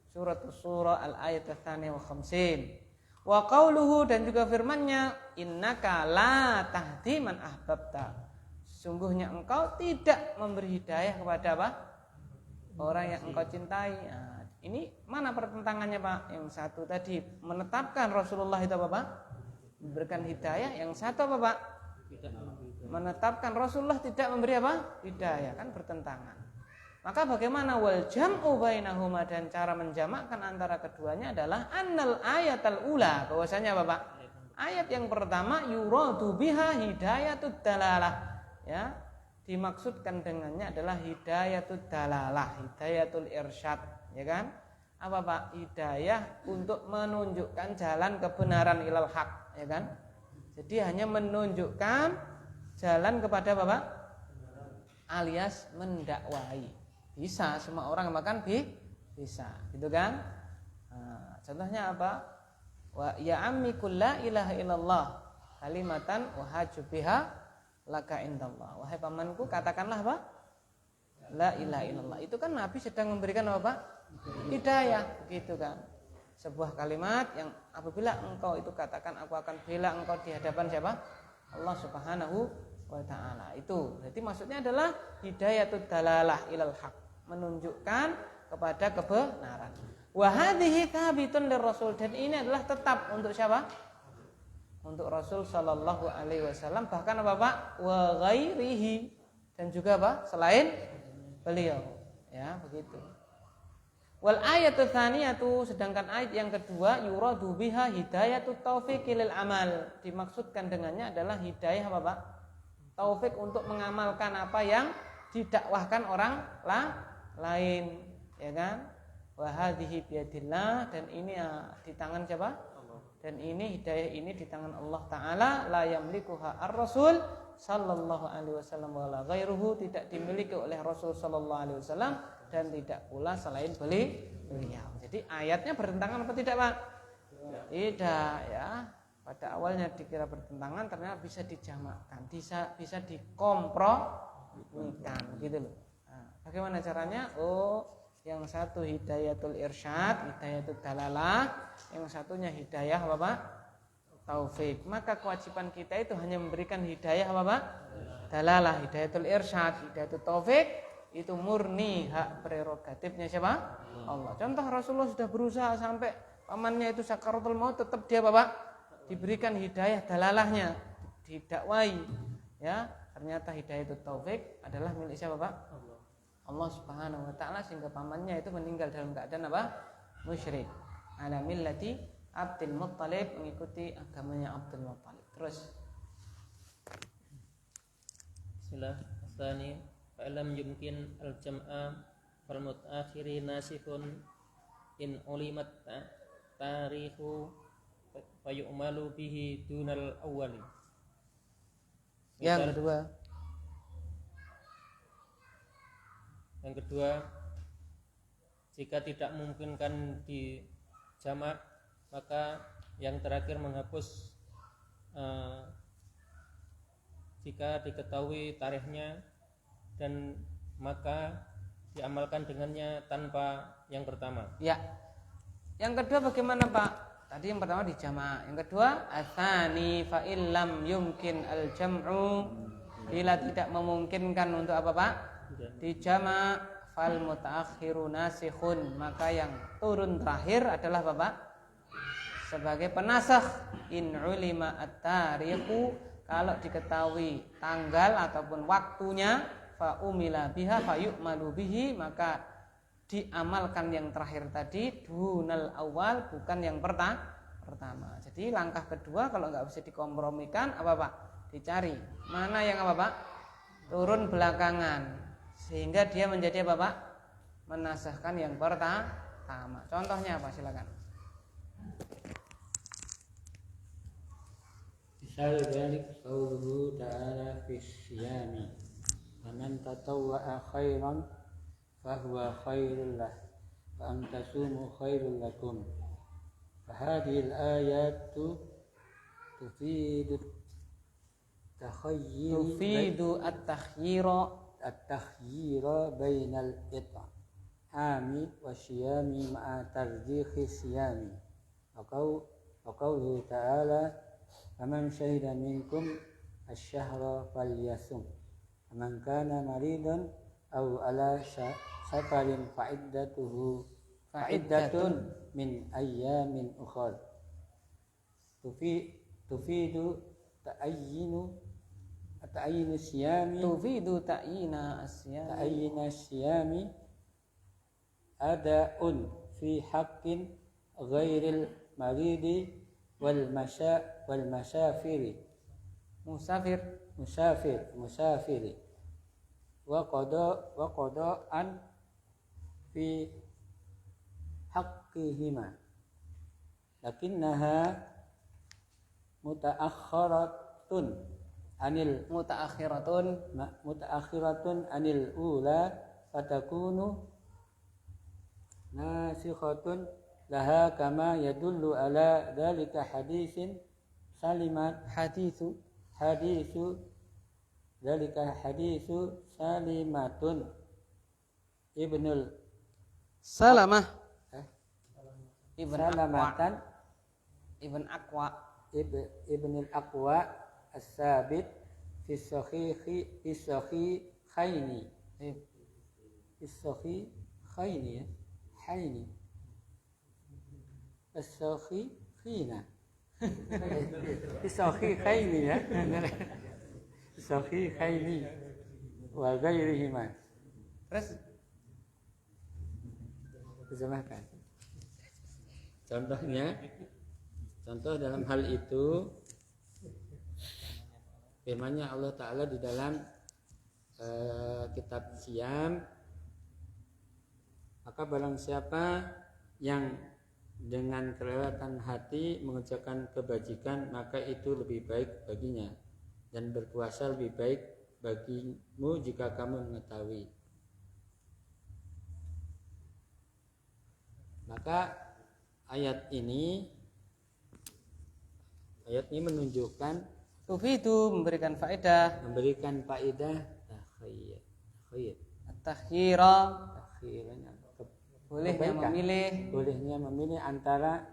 Surat Surah al-ayat ats-tsaniyah wa khamsin. Wa qauluhu, dan juga firman-Nya, innaka la tahdi man ahbabta, sesungguhnya engkau tidak memberi hidayah kepada apa? Orang yang engkau cintai. Nah, ini mana pertentangannya Pak? Yang satu tadi menetapkan Rasulullah itu apa Pak? Memberikan hidayah. Yang satu apa Pak? Menetapkan Rasulullah tidak memberi apa? Hidayah. Kan bertentangan. Maka bagaimana wal jam'u bainahuma, dan cara menjamakkan antara keduanya adalah annal ayatal ula, bahwasanya apa Pak? Ayat yang pertama yuradu biha hidayatud dalalah, ya, dimaksudkan dengannya adalah hidayatud dalalah, hidayatul irsyad, ya kan? Apa Pak? Hidayah untuk menunjukkan jalan kebenaran ilal haq, ya kan? Jadi hanya menunjukkan jalan kepada apa Pak? Alias mendakwahi. Bisa, semua orang makan bisa, gitu kan? Nah, contohnya apa? Wa ya ammi qul la ilaha illallah kalimatan uhajju biha laka indallah. Wahai pamanku, katakanlah apa? La ilaha illallah. Itu kan Nabi sedang memberikan apa Pak? Hidayah, begitu kan? Sebuah kalimat yang apabila engkau itu katakan, aku akan bela engkau di hadapan siapa? Allah Subhanahu wa ta'ala. Itu berarti maksudnya adalah hidayatud dalalah ilal haq, menunjukkan kepada kebenaran. Wa hadhihi thabitun lirrasul, dan ini adalah tetap untuk siapa? Untuk Rasul sallallahu alaihi wasallam, bahkan apa Pak? Wa ghairihi, dan juga apa? Selain beliau. Ya, begitu. Wal ayatu tsaniyatu, sedangkan ayat yang kedua yuradu biha hidayatut taufiq lil amal, dimaksudkan dengannya adalah hidayah apa Pak? Taufik untuk mengamalkan apa yang didakwahkan orang lain, ya kan? Wa hadhihi biyadillah, dan ini di tangan siapa? Dan ini hidayah ini di tangan Allah Ta'ala. La yamlikuha ar-rasul sallallahu alaihi wasallam wala ghairuhu, tidak dimiliki oleh Rasul sallallahu alaihi wasallam dan tidak pula selain beliau. Jadi ayatnya bertentangan apa tidak Pak? Tidak, ya. Pada awalnya dikira bertentangan, ternyata bisa dijamakkan, bisa dikompromikan, gitu loh. Nah, bagaimana caranya? Oh, yang satu hidayatul irsyad, hidayatul dalalah, yang satunya hidayah apa Pak? Taufik. Maka kewajiban kita itu hanya memberikan hidayah apa Pak? Dalalah, hidayatul irsyad, hidayatul taufik, itu murni hak prerogatifnya siapa? Allah. Contoh Rasulullah sudah berusaha sampai pamannya itu sakaratul maut, tetap dia apa Pak? Diberikan hidayah dalalahnya, didakwai, ya. Ternyata hidayatul taufik adalah milik siapa Pak? Allah Subhanahu wa ta'ala, sehingga pamannya itu meninggal dalam keadaan apa? Musyrik. Ala millati Abdul Muttalib, mengikuti agamanya Abdul Muttalib. Terus Bismillah. Tsani fa lam yumkin al-jam'a fal mutaakhiri nasikhun in ulimat tarikhu fa yu'malu bihi dunal awwali. Yang kedua, jika tidak memungkinkan di jamak, maka yang terakhir menghapus jika diketahui tarikhnya, dan maka diamalkan dengannya tanpa yang pertama. Ya. Yang kedua bagaimana Pak? Tadi yang pertama di jamak. Yang kedua atsani fa illam yumkin al jam'u, bila tidak memungkinkan untuk apa Pak? Di jamak, fal mutaakhiru nasikhun, maka yang turun terakhir adalah Bapak sebagai penasakh. In ulima at-tarikhu, kalau diketahui tanggal ataupun waktunya, fa umila biha fa yu'malu bihi, maka diamalkan yang terakhir tadi, dunal awal, bukan yang pertama. Jadi langkah kedua kalau nggak bisa dikompromikan apa Pak? Dicari mana yang apa Pak? Turun belakangan, sehingga dia menjadi apa Pak? Menasahkan yang pertama. Contohnya apa? Silakan. Misal dzalik qauluhu ta'ala fi siyami, faman tatawwa'a khairan fahuwa khairul lah, fa antasumu khairul lakum, Hadhil ayatu tufidu at-takhyira bainal it'ami wa syiyami ma'a tarjikhi syiyami. Wa qawluhu ta'ala faman syahida minkum asy-syahra falyasum. Man kana maridan aw ala safarin fa'iddatun min ayyamin ukhra. Tufidu ta'ayyinu siyami ta'ayyina siyami ada'un fi haqqin ghairil maridi wal musafiri wa qada'an fi haqqihima lakinnaha mutaakhiratun anil ula fatakunu nasikhatun laha kama yadullu ala dhalika hadithu Salimatun ibnul Salamah ibnul Aqwa as-sabit fi sahihaini wa ghairihima. Terus terjemahkan. Contoh dalam hal itu firman-Nya Allah Ta'ala di dalam kitab Siyam, maka barang siapa yang dengan kelewatan hati mengerjakan kebajikan, maka itu lebih baik baginya, dan berpuasa lebih baik bagimu jika kamu mengetahui. Maka ayat ini menunjukkan tufidu memberikan faedah at-takhyira bolehnya memilih antara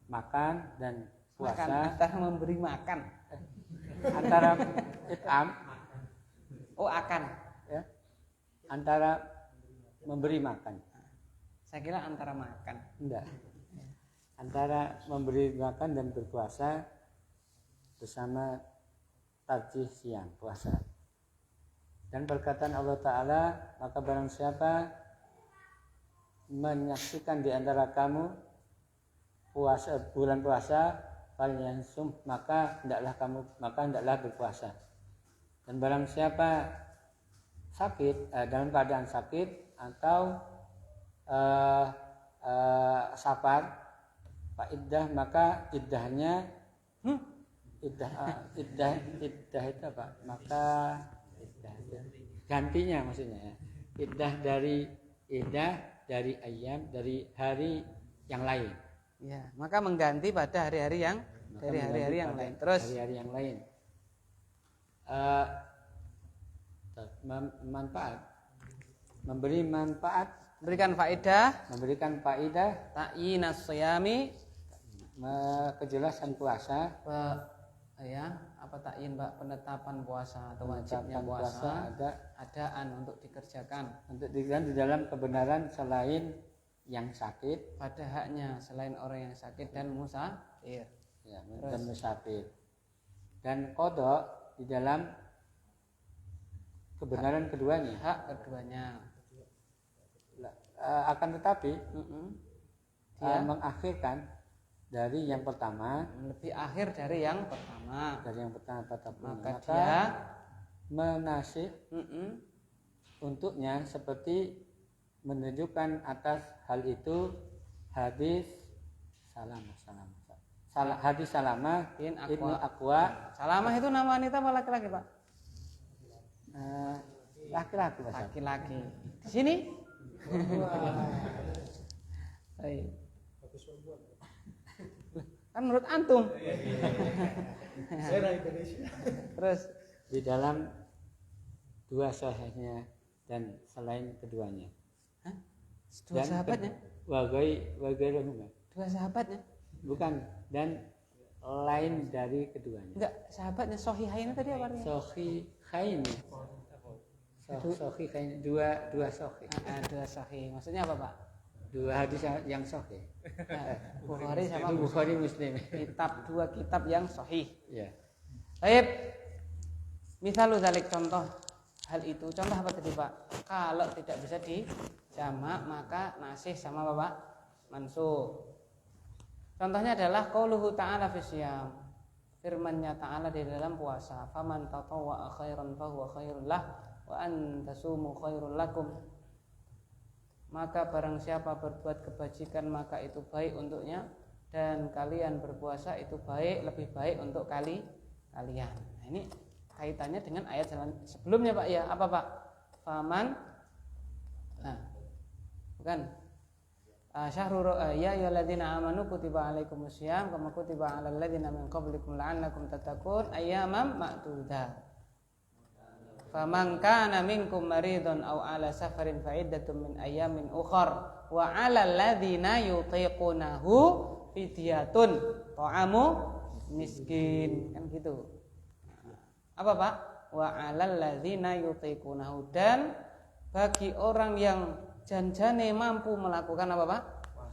makan dan puasa, antara memberi makan antara it'am ya, antara memberi makan. Saya kira antara makan. Enggak. Antara memberi makan dan berpuasa bersama tarjih siang puasa. Dan perkataan Allah Ta'ala, maka barang siapa menyaksikan di antara kamu bulan puasa, falyansum, maka hendaklah berpuasa. Dan barang siapa sakit, dalam keadaan sakit atau safar, fa'iddah, maka iddahnya iddah itu apa? Maka gantinya maksudnya ya. Iddah dari ayam, dari hari yang lain. Ya, maka mengganti pada hari-hari yang lain. Terus hari-hari yang lain. memberikan faedah ta'yinas siyami, kejelasan puasa, ta'yin Mbak, penetapan puasa atau wajibnya puasa, adaan untuk dikerjakan di dalam kebenaran selain yang sakit, pada haknya selain orang yang sakit dan musafir. Ya, dan musafir. Dan qada di dalam kebenaran keduanya, hak keduanya. Akan tetapi mengakhirkan dari yang pertama, lebih akhir dari yang pertama. Maka dia menasih untuknya seperti menunjukkan atas hal itu hadis Salamah bin Aqwa. Salamah itu nama wanita apa laki-laki, Pak? Laki-laki. Di sini? Kan menurut antum. Terus di dalam dua sahihnya dan selain keduanya. Hah? Dua sahabatnya? Wagairahuma. Dua sahabatnya? Bukan, dan lain dari keduanya. Enggak, sahabatnya Sohihain tadi apa artinya? Sohihain. Sohihain, dua sohih. Dua sohih. Maksudnya apa, Pak? Dua hadis yang sohih. Bukhari sama Bukhari Muslim. Dua kitab yang sohih. Ya. Baik. Misalnya dalik contoh hal itu. Contoh apa tadi, Pak? Kalau tidak bisa dijamak maka nasih sama Bapak mansub. Contohnya adalah qauluhu ta'ala fi syiyam. Firman-Nya Ta'ala di dalam puasa. Faman tatawwa'a khairan fahuwa khairul lah wa an tasumu khairul lakum. Maka barang siapa berbuat kebajikan maka itu baik untuknya, dan kalian berpuasa itu lebih baik untuk kalian. Nah, ini kaitannya dengan ayat sebelumnya, Pak ya. Apa, Pak? Faman bukan syahrul ya ayyuhalladzina amanu kutiba alaikumusiyam kama kutiba alal ladzina min qablikum la'allakum tattaqun ayyaman ma'dudat. Faman kana minkum maridun aw ala safarin fa iddatun min ayyamin ukhar wa 'alal ladzina yutiqunahu fidyatun ta'amu miskin, kan gitu. Apa, Pak? Wa 'alal ladzina yutiqunahu, dan bagi orang yang janjane mampu melakukan apa, Pak?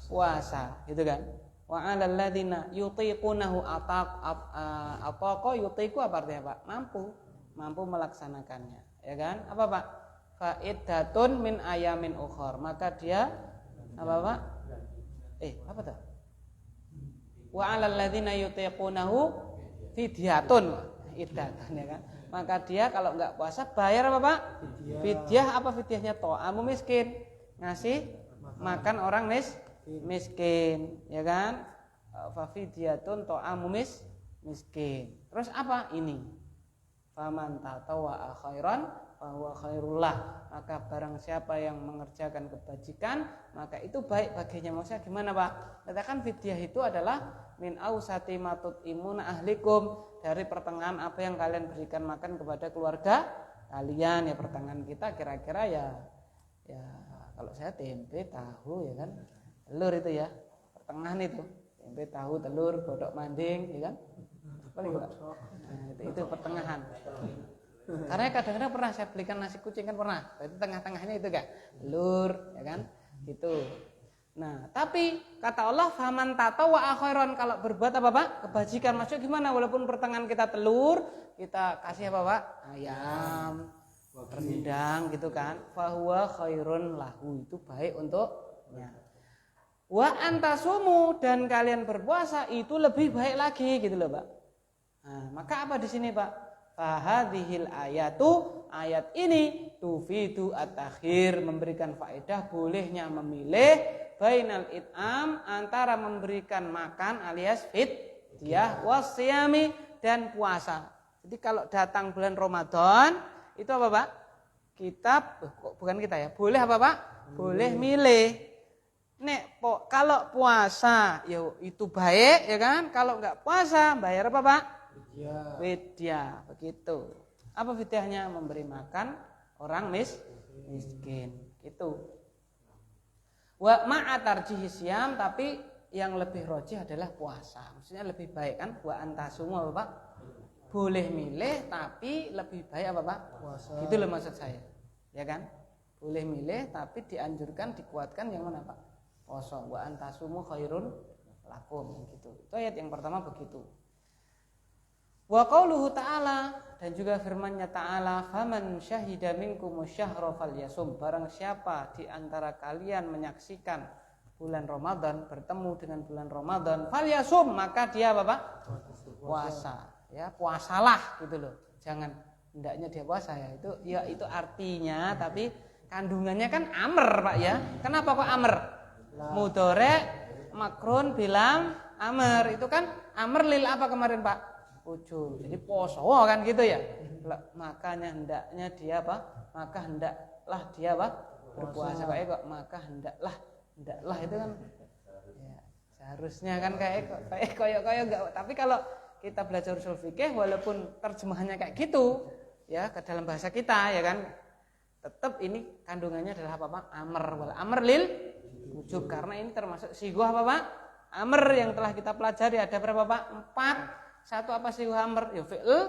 Puasa, gitu kan? Wa 'alal ladzina yutiqunahu ataqa yutiqu apa artinya, Pak? Mampu melaksanakannya, ya kan? Apa, Pak? Fa'iddatun min ayamin ukhor, maka dia apa, Pak? Apa tuh? Wa 'alal ladzina yutiqunahu fidyatun, iddatun, ya kan? Maka dia kalau enggak puasa bayar apa, Pak? Fidyah. Apa fidyahnya? Ta'amu miskin, ngasih makan orang miskin, ya kan? Fa fidyatun ta'amu miskin. Terus apa ini? Faman tatawwa'a khairan fahuwa khairullah, maka barang siapa yang mengerjakan kebajikan maka itu baik baginya. Maksudnya gimana, Pak? Katakan fidyah itu adalah min ausati matut imuna ahlikum, dari pertengahan apa yang kalian berikan makan kepada keluarga kalian. Ya pertengahan kita kira-kira ya kalau saya tempe, tahu, ya kan, telur itu ya, pertengahan itu tempe, tahu, telur, godok manding, ya kan, paling Pak. Nah, itu pertengahan. Karena kadang-kadang pernah saya belikan nasi kucing, kan pernah. Berarti tengah-tengahnya itu enggak telur, ya kan? Gitu. Nah, tapi kata Allah faman tatawwa'a khairan, kalau berbuat apa, Pak? Kebajikan. Maksudnya gimana? Walaupun pertengahan kita telur, kita kasih apa, Pak? Ayam, rendang, gitu kan. Fahuwa khairun lahu, itu baik untuknya. Wa antasumu, dan kalian berpuasa itu lebih baik lagi, gitu loh, Pak. Nah, maka apa di sini, Pak? Fahadhil ayatu, ayat ini tufidu at-takhir, memberikan faedah bolehnya memilih bainal it'am, antara memberikan makan alias fidyah, wasyami, dan puasa. Jadi kalau datang bulan Ramadan itu apa, Pak? Bukan kita ya. Boleh apa, Pak? Boleh milih. Kalau puasa ya itu baik, ya kan? Kalau enggak puasa bayar apa, Pak? Fidyah, begitu. Apa fidyahnya? Memberi makan orang miskin. Itu. Wa ma'atarjihi syam, tapi yang lebih rojih adalah puasa. Maksudnya lebih baik kan? Wa antasumu apa, Pak? Boleh milih, tapi lebih baik apa, Pak? Puasa. Gitu loh maksud saya. Ya kan? Boleh milih, tapi dianjurkan, dikuatkan yang mana, Pak? Puasa. Wa antasumu khairun lakum, gitu. Itu ayat yang pertama begitu. Wa qauluhu ta'ala, dan juga firman-Nya Ta'ala, faman syahida minkumus syahra falyasum, barang siapa di antara kalian menyaksikan bulan Ramadan, bertemu dengan bulan Ramadan, falyasum, maka dia apa, Pak? Puasa. Ya, puasalah, gitu loh. Jangan hendaknya dia puasa ya. Itu artinya, tapi kandungannya kan amr, Pak ya. Kenapa kok amr? Mudhari makrun bilang amr, itu kan amr lil apa kemarin, Pak? Ujub. Jadi poso kan gitu ya. Makanya hendaknya dia apa? Maka hendaklah dia apa? Berpuasa. Kok maka hendaklah itu kan ya, Seharusnya kan kayak koyok-koyok enggak. Tapi kalau kita belajar usul fikih walaupun terjemahannya kayak gitu ya ke dalam bahasa kita ya kan, tetap ini kandungannya adalah apa Pak? Amr wal amr lil wujub, karena ini termasuk sighah apa Pak? Amr yang telah kita pelajari ada berapa Pak? 4. Satu apa sighah amr? Ya fi'il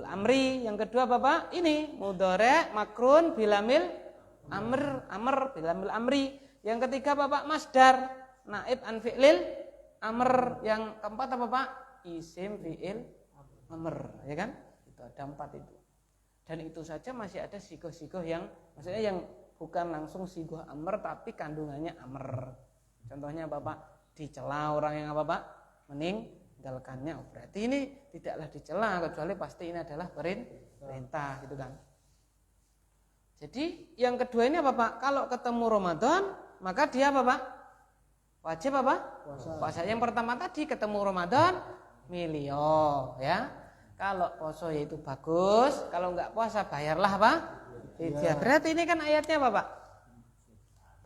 amri. Yang kedua apa Pak? Ini mudhari' makrun bilamil amr bilamil amri. Yang ketiga apa Pak? Masdar naib an fi'lil amr. Yang keempat apa Pak? Isim fi'il amr, ya kan? Itu ada 4 itu. Dan itu saja masih ada sighah-sighah yang maksudnya yang bukan langsung sighah amr tapi kandungannya amr. Contohnya apa Pak? Dicela orang yang apa Pak? Meninggalkannya. Berarti ini tidaklah dicela kecuali pasti ini adalah perintah gitu kan. Jadi yang kedua ini apa Pak? Kalau ketemu Ramadan maka dia apa Pak? Wajib apa? Puasa. Yang pertama tadi ketemu Ramadan milio ya. Kalau poso ya itu bagus, kalau enggak puasa bayarlah apa? Fidyah. Berarti ini kan ayatnya apa Pak?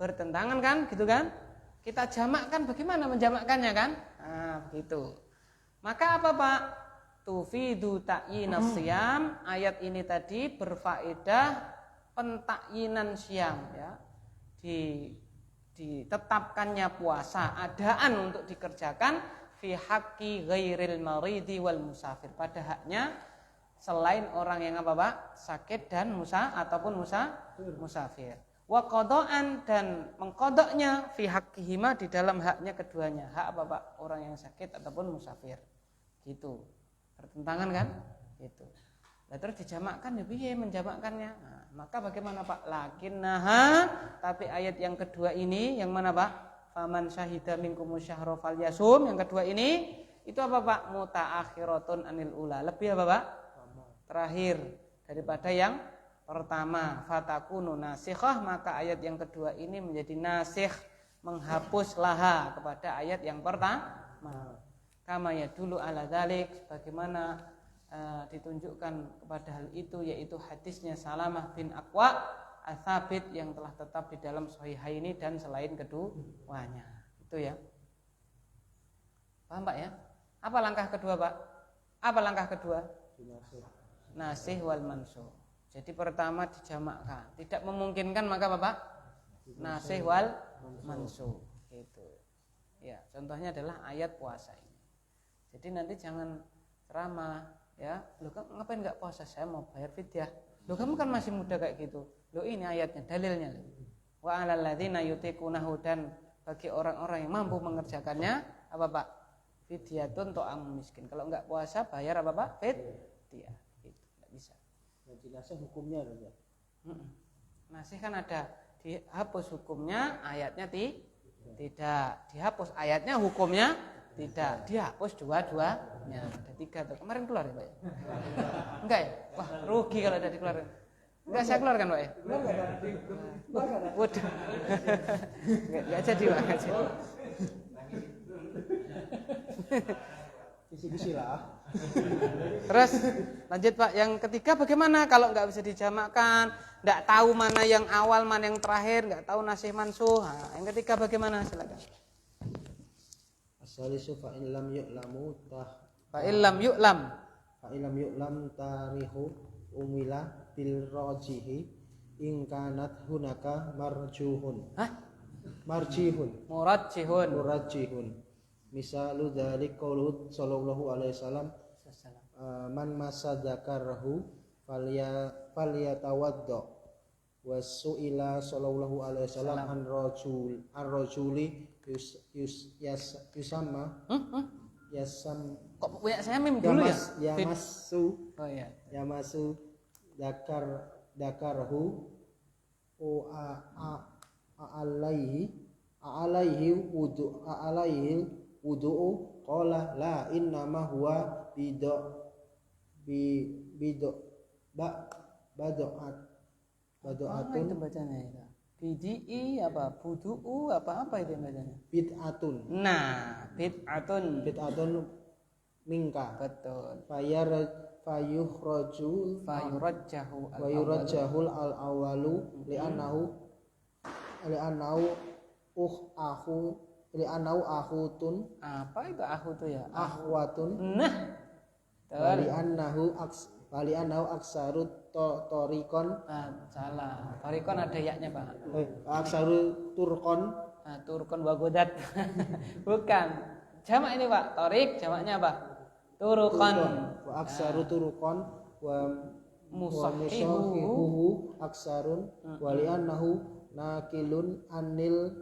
Bertentangan kan gitu kan? Kita jamakkan, bagaimana menjamakkannya kan? Nah begitu. Maka apa Pak? Tufidu ta'yinas siyam. Ayat ini tadi berfaedah pentakyinan siam ya. Ditetapkannya puasa, adaan untuk dikerjakan fi haqqi ghairil maridi wal musafir, pada haknya selain orang yang apa Pak? Sakit dan musafir. Wa qada'an, dan mengqada'nya fi haqqihima, di dalam haknya keduanya. Hak apa Pak? Orang yang sakit ataupun musafir. Gitu. Bertentangan kan? Gitu. Nah, terus dijamakkan ya piye menjamakkannya? Nah, maka bagaimana Pak? Lakinnaha, tapi ayat yang kedua ini yang mana Pak? Faman syahida minkum syahra falyasum. Yang kedua ini itu apa Pak? Mutaakhiratun anil ula. Lebih apa Pak? Terakhir daripada yang pertama. Fatakunu nasikhah, maka ayat yang kedua ini menjadi nasikh, menghapus laha kepada ayat yang pertama. Kama ya dulu ala dzalik, sebagaimana ditunjukkan kepada hal itu, yaitu hadisnya Salamah bin Aqwa Ats-Tsabit yang telah tetap di dalam Shahihaini dan selain keduanya. Itu ya. Paham Pak ya? Apa langkah kedua Pak? Apa langkah kedua? Nasih wal mansukh. Jadi pertama dijamakkan. Tidak memungkinkan maka Bapak nasih wal mansukh. Gitu. Ya, contohnya adalah ayat puasa ini. Jadi nanti jangan ceramah ya, lo kan ngapain nggak puasa, saya mau bayar fidyah. Lo kamu kan masih muda kayak gitu. Lo ini ayatnya, dalilnya. Wa 'alal ladzina yutiqunahu, dan bagi orang-orang yang mampu mengerjakannya apa Pak? Fidyatun ta'am miskin. Kalau nggak puasa bayar apa Pak? Fidyah. Itu nggak bisa. Jadi nasih hukumnya loh ya. Nasih kan ada dihapus hukumnya, ayatnya tidak. Dihapus ayatnya, hukumnya tidak. Dihapus dua-duanya. Ada 3 tuh. Kemarin keluar ya Pak ya? Enggak ya? Wah rugi kalau ada dikeluarin. Enggak saya keluarkan Pak ya? Waduh. Enggak jadi Pak, enggak jadi. Kisi-kisi lah. Terus lanjut Pak, yang ketiga bagaimana kalau nggak bisa dijamakkan, nggak tahu mana yang awal mana yang terakhir, nggak tahu nasih mansuh. Nah, yang ketiga bagaimana? Silakan. As-salisu fa in lam yu'lamu fa in lam yu'lam tarihu umila bil rajihi in kanat hunaka marjuhun. Murajjihun. Misalu dzalik qaulu sallallahu alaihi wasallam man masadzakarahu falyatawadda wa su'ila sallallahu alaihi wasallam an rajuli yusamma yasam kok punya saya mim dulu ya yamasu dakarahu alaihi wudu'u qala la innama huwa bado'atun itu bacanya itu bidi'i apa budu'u apa itu bacanya bid'atun. Nah bid'atun minka, betul. Fayurajjahul al-awalu li'annahu li'anau akhutun. Apa itu akhutu ya? Akhwatun. Nah. Wali'annahu aksaru torikon. Salah. Torikon ada yaknya Pak. Aksaru turkon. Turkon wagodat. Bukan. Jamak ini Pak. Torik jamaknya apa? Turukon. Wa aksaru turukon wa musahihuhu aksarun wali'annahu nakilun anil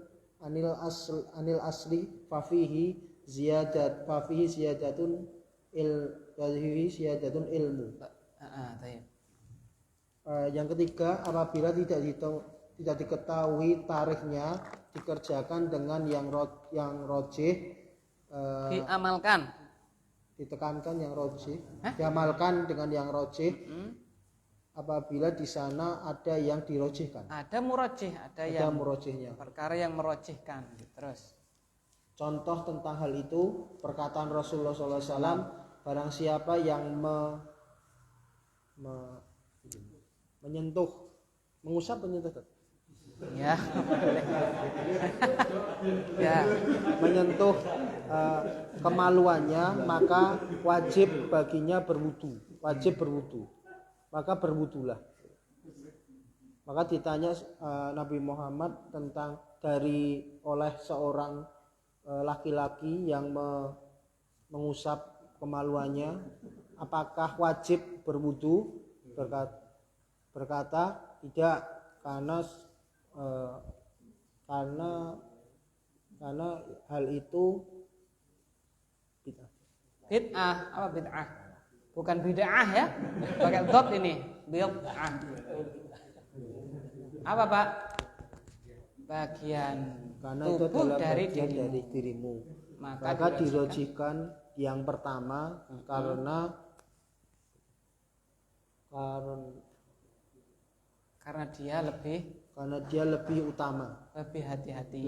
asli fafihi ziyadatun ilmu. Yang ketiga, apabila tidak diketahui tarikhnya, dikerjakan dengan yang rojih, diamalkan, ditekankan yang rojih, diamalkan dengan yang rojih. Apabila di sana ada yang dirojihkan, ada murojih, ada yang murojihnya, perkara yang merojihkan. Terus contoh tentang hal itu perkataan Rasulullah SAW, barang siapa yang menyentuh, mengusap menyentuh, ya, ya, menyentuh kemaluannya, maka wajib baginya berwudu, maka berwudulah. Maka ditanya Nabi Muhammad tentang oleh seorang laki-laki yang mengusap kemaluannya, apakah wajib berwudu? Berkata tidak, karena hal itu bid'ah. Apa bid'ah? Bukan bid'ah ya, pakai dot ini, bid'ah. Apa Pak? Bagian karena itu adalah dari dirimu. Maka dirojihkan yang pertama karena dia lebih utama, lebih hati-hati,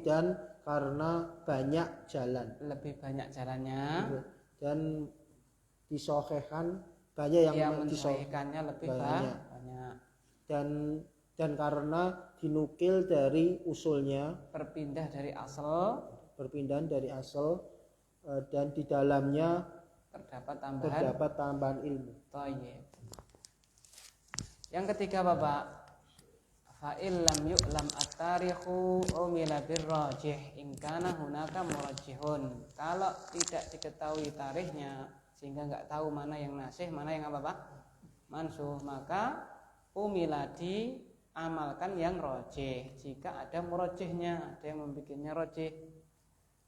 dan karena banyak jalan, lebih banyak jalannya, dan disahihkan banyak yang mensahihkannya lebih banyak, dan karena dinukil dari usulnya, perpindahan dari asal, dan di dalamnya terdapat tambahan ilmu. Yang ketiga Bapak, fa'il lam yu'lam at-tarikhu umila birrajih in kana hunaka murajjihun. Kalau tidak diketahui tarikhnya sehingga enggak tahu mana yang nasih, mana yang apa Pak? Mansuh, maka umila diamalkan yang rajih jika ada murajjihnya, ada yang membikinnya rajih.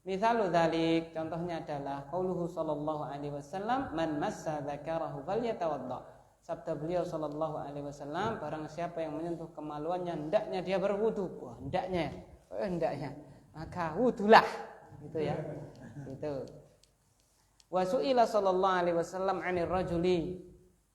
Misalu dzalik, contohnya adalah qauluhu sallallahu alaihi wasallam, man massa dzakarahu falyatawadda. Sabda beliau sallallahu alaihi wasallam, barang siapa yang menyentuh kemaluannya hendaknya dia berwudu. Wah, hendaknya. Maka wudulah. Gitu ya. Gitu. Wa su'ila sallallahu alaihi wasallam 'anil rajuli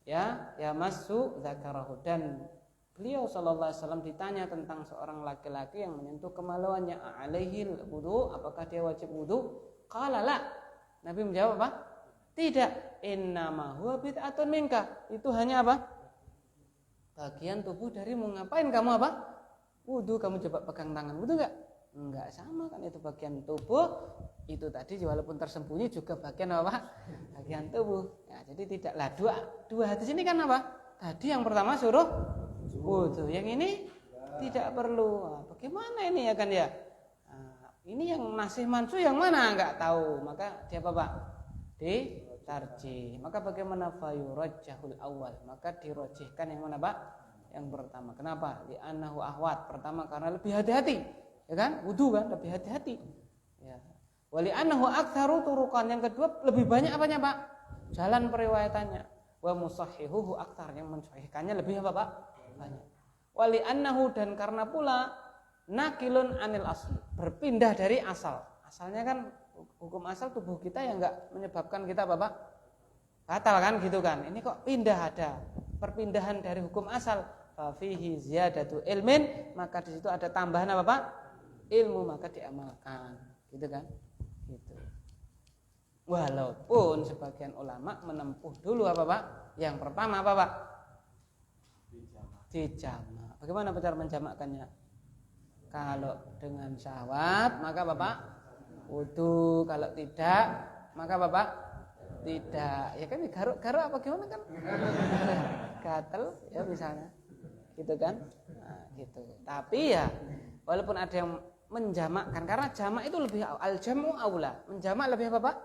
ya massu dzakarahu, dan beliau sallallahu alaihi wasallam ditanya tentang seorang laki-laki yang menyentuh kemaluannya, alaihil wudu, apakah dia wajib wudu? Qala la. Nabi menjawab apa? Tidak. Innama huwa bid'atun minka. Itu hanya apa? Bagian tubuh darimu. Ngapain kamu apa? Wudu, kamu coba pegang tangan. Wudu enggak? Enggak, sama kan, itu bagian tubuh. Itu tadi walaupun tersembunyi juga bagian apa? Bagian tubuh. Nah, jadi tidaklah dua hadis ini kan apa? Tadi yang pertama suruh wudu, yang ini tidak perlu. Nah, bagaimana ini ya kan ya? Nah, ini yang nasih mansuh yang mana enggak tahu. Maka dia apa Pak? Ditarjih. Maka bagaimana fayurajjahul awal? Maka dirojihkan yang mana Pak? Yang pertama. Kenapa? Li'annahu ahwat. Pertama karena lebih hati-hati. Ya kan? Wudu kan lebih hati-hati. Ya. Wali annahu aktsaru turuqan. Yang kedua lebih banyak apanya Pak? Jalan periwayatannya. Wa musahihuhu aktsar, yang mensahihkannya lebih apa Pak? Banyak. Wali annahu, dan karena pula nakilun anil asli, berpindah dari asal. Asalnya kan hukum asal tubuh kita yang enggak menyebabkan kita apa Pak? Batal kan gitu kan. Ini kok pindah, ada perpindahan dari hukum asal. Fa fihi ziyadatu ilmin, maka di situ ada tambahan apa Pak? Ilmu, maka diamalkan, gitu kan? Gitu. Walaupun sebagian ulama menempuh dulu apa Pak? Yang pertama apa Pak? Dijamak. Bagaimana cara menjamakkannya? Kalau dengan syahwat maka Bapak wudu, kalau tidak maka Bapak tidak. Ya kan garuk-garuk apa gimana kan? Gatel ya misalnya. Gitu kan? Nah, gitu. Tapi ya walaupun ada yang menjamakkan, karena jamak itu lebih al-jam'u aula. Menjamak lebih apa, Pak?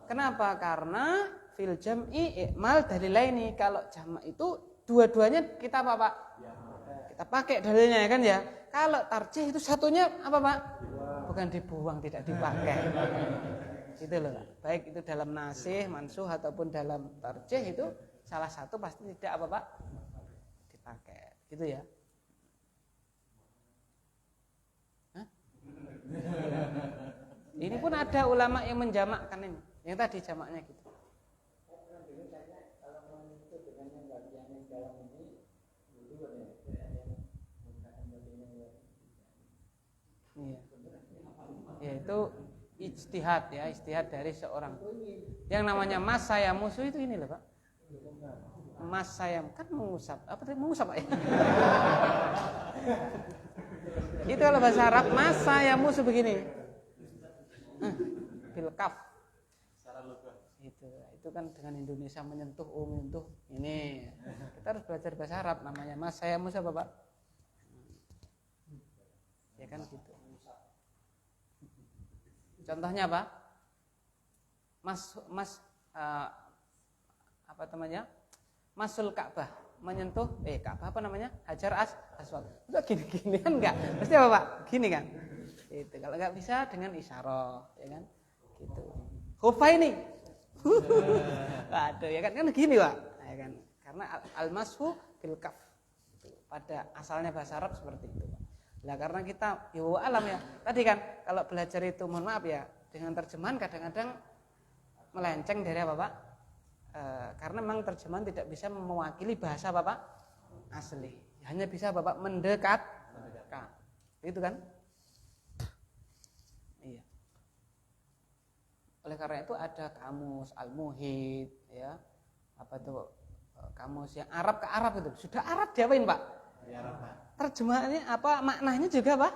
Kenapa? Karena fil jam'i i'mal dalilaini. Kalau jamak itu dua-duanya kita apa, Pak? Kita pakai dalilnya ya kan ya. Kalau tarjih itu satunya apa, Pak? Bukan dibuang, tidak dipakai. Gitu loh, Pak. Baik itu dalam nasih, mansuh ataupun dalam tarjih itu salah satu pasti tidak apa, Pak? Dipakai. Gitu ya. Ini pun ada ulama yang menjamakkan ini. Yang tadi jamaknya gitu. Iya. Ya itu ijtihad ya, ijtihad dari seorang. Yang namanya mas saya musuh itu ini loh, Pak. Mas saya kan mengusap. Apa tadi mengusap, Pak? Itu kalau bahasa Arab mas saya musuh begini. Bil kaf. Itu kan dengan Indonesia menyentuh menyentuh ini. Kita harus belajar bahasa Arab, namanya mas saya musuh apa, Pak? Ya kan gitu. Contohnya apa? Apa namanya? Masul Ka'bah, menyentuh Ka'bah apa namanya? Hajar Aswad. Udah gini-gini kan enggak? Mesti apa, Pak? Gini kan? Itu kalau enggak bisa dengan isyarah, ya kan? Gitu. Khufaini. Waduh, ya kan gini, Pak. Ya kan? Karena al-mashu bil kaf. Pada asalnya bahasa Arab seperti itu, Pak. Lah karena kita ya alam ya. Tadi kan kalau belajar itu mohon maaf ya, dengan terjemahan kadang-kadang melenceng dari apa, Pak? Karena memang terjemahan tidak bisa mewakili bahasa Bapak asli. Hanya bisa Bapak mendekat. Itu kan? Iya. Oleh karena itu ada kamus al-muhit ya. Apa itu kamus yang Arab ke Arab itu. Sudah Arab diapain, Pak? Terjemahannya apa, maknanya juga Pak?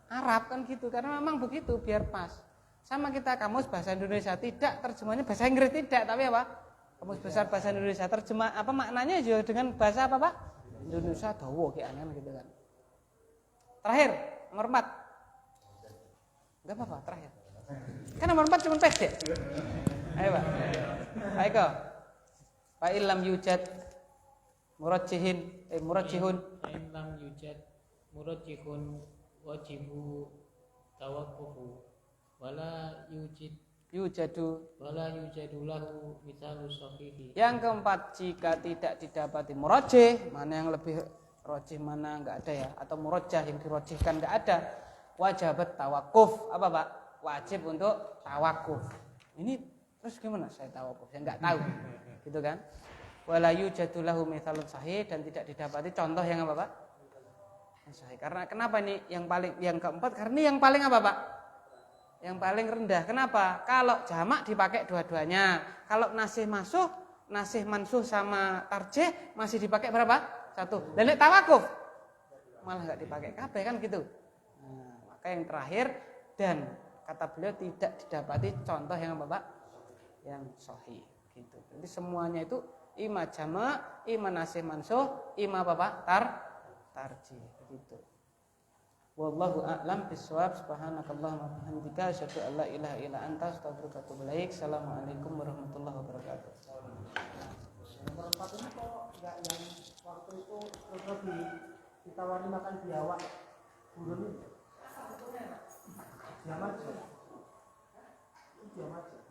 Arab kan gitu, karena memang begitu biar pas. Sama kita kamus bahasa Indonesia tidak, terjemahannya bahasa Inggris tidak, tapi apa? Kamus besar bahasa Indonesia terjemah apa maknanya juga dengan bahasa apa, Pak? Indonesia dawa kayak aneh gitu kan. Terakhir, nomor 4. Enggak apa-apa, terakhir. Kan nomor 4 cuma pendek. Ayo, Pak. Baik kok. Fa illam yujad murajjihun lam yujad murajjihun wajibu tawaqqufu wala yujadu lahu mithalu sahihi. Yang keempat, jika tidak didapati murajjih, mana yang lebih rajih mana enggak ada ya, atau murajjah yang dirajihkan enggak ada, wajibat tawakuf. Apa, Pak? Wajib untuk tawakuf. Ini terus gimana saya tawakuf? Saya enggak tahu. Gitu kan? Wala yujadu lahu mithalun sahih, dan tidak didapati contoh yang apa, Pak? Yang sahih. Karena kenapa ini yang keempat? Karena ini yang paling apa, Pak? Yang paling rendah. Kenapa? Kalau jamak dipakai dua-duanya. Kalau nasih mansuh sama tarjih masih dipakai berapa? 1. Dan nek tawakuf malah enggak dipakai kabeh kan gitu. Nah, maka yang terakhir, dan kata beliau tidak didapati contoh yang apa, Pak? Yang sahih gitu. Jadi semuanya itu ima jamak, ima nasih mansuh, ima apa, Pak? Tarjih begitu. Wallahu a'lam bishawab. Subhanakallahumma wa bihamdika asyhadu an la ilaha illa anta astaghfiruka wa atubu ilaik. Assalamualaikum warahmatullahi wabarakatuh. Nomor 4 ini kok enggak yang waktu itu ditawari makan biawak burun ini? Diam aja.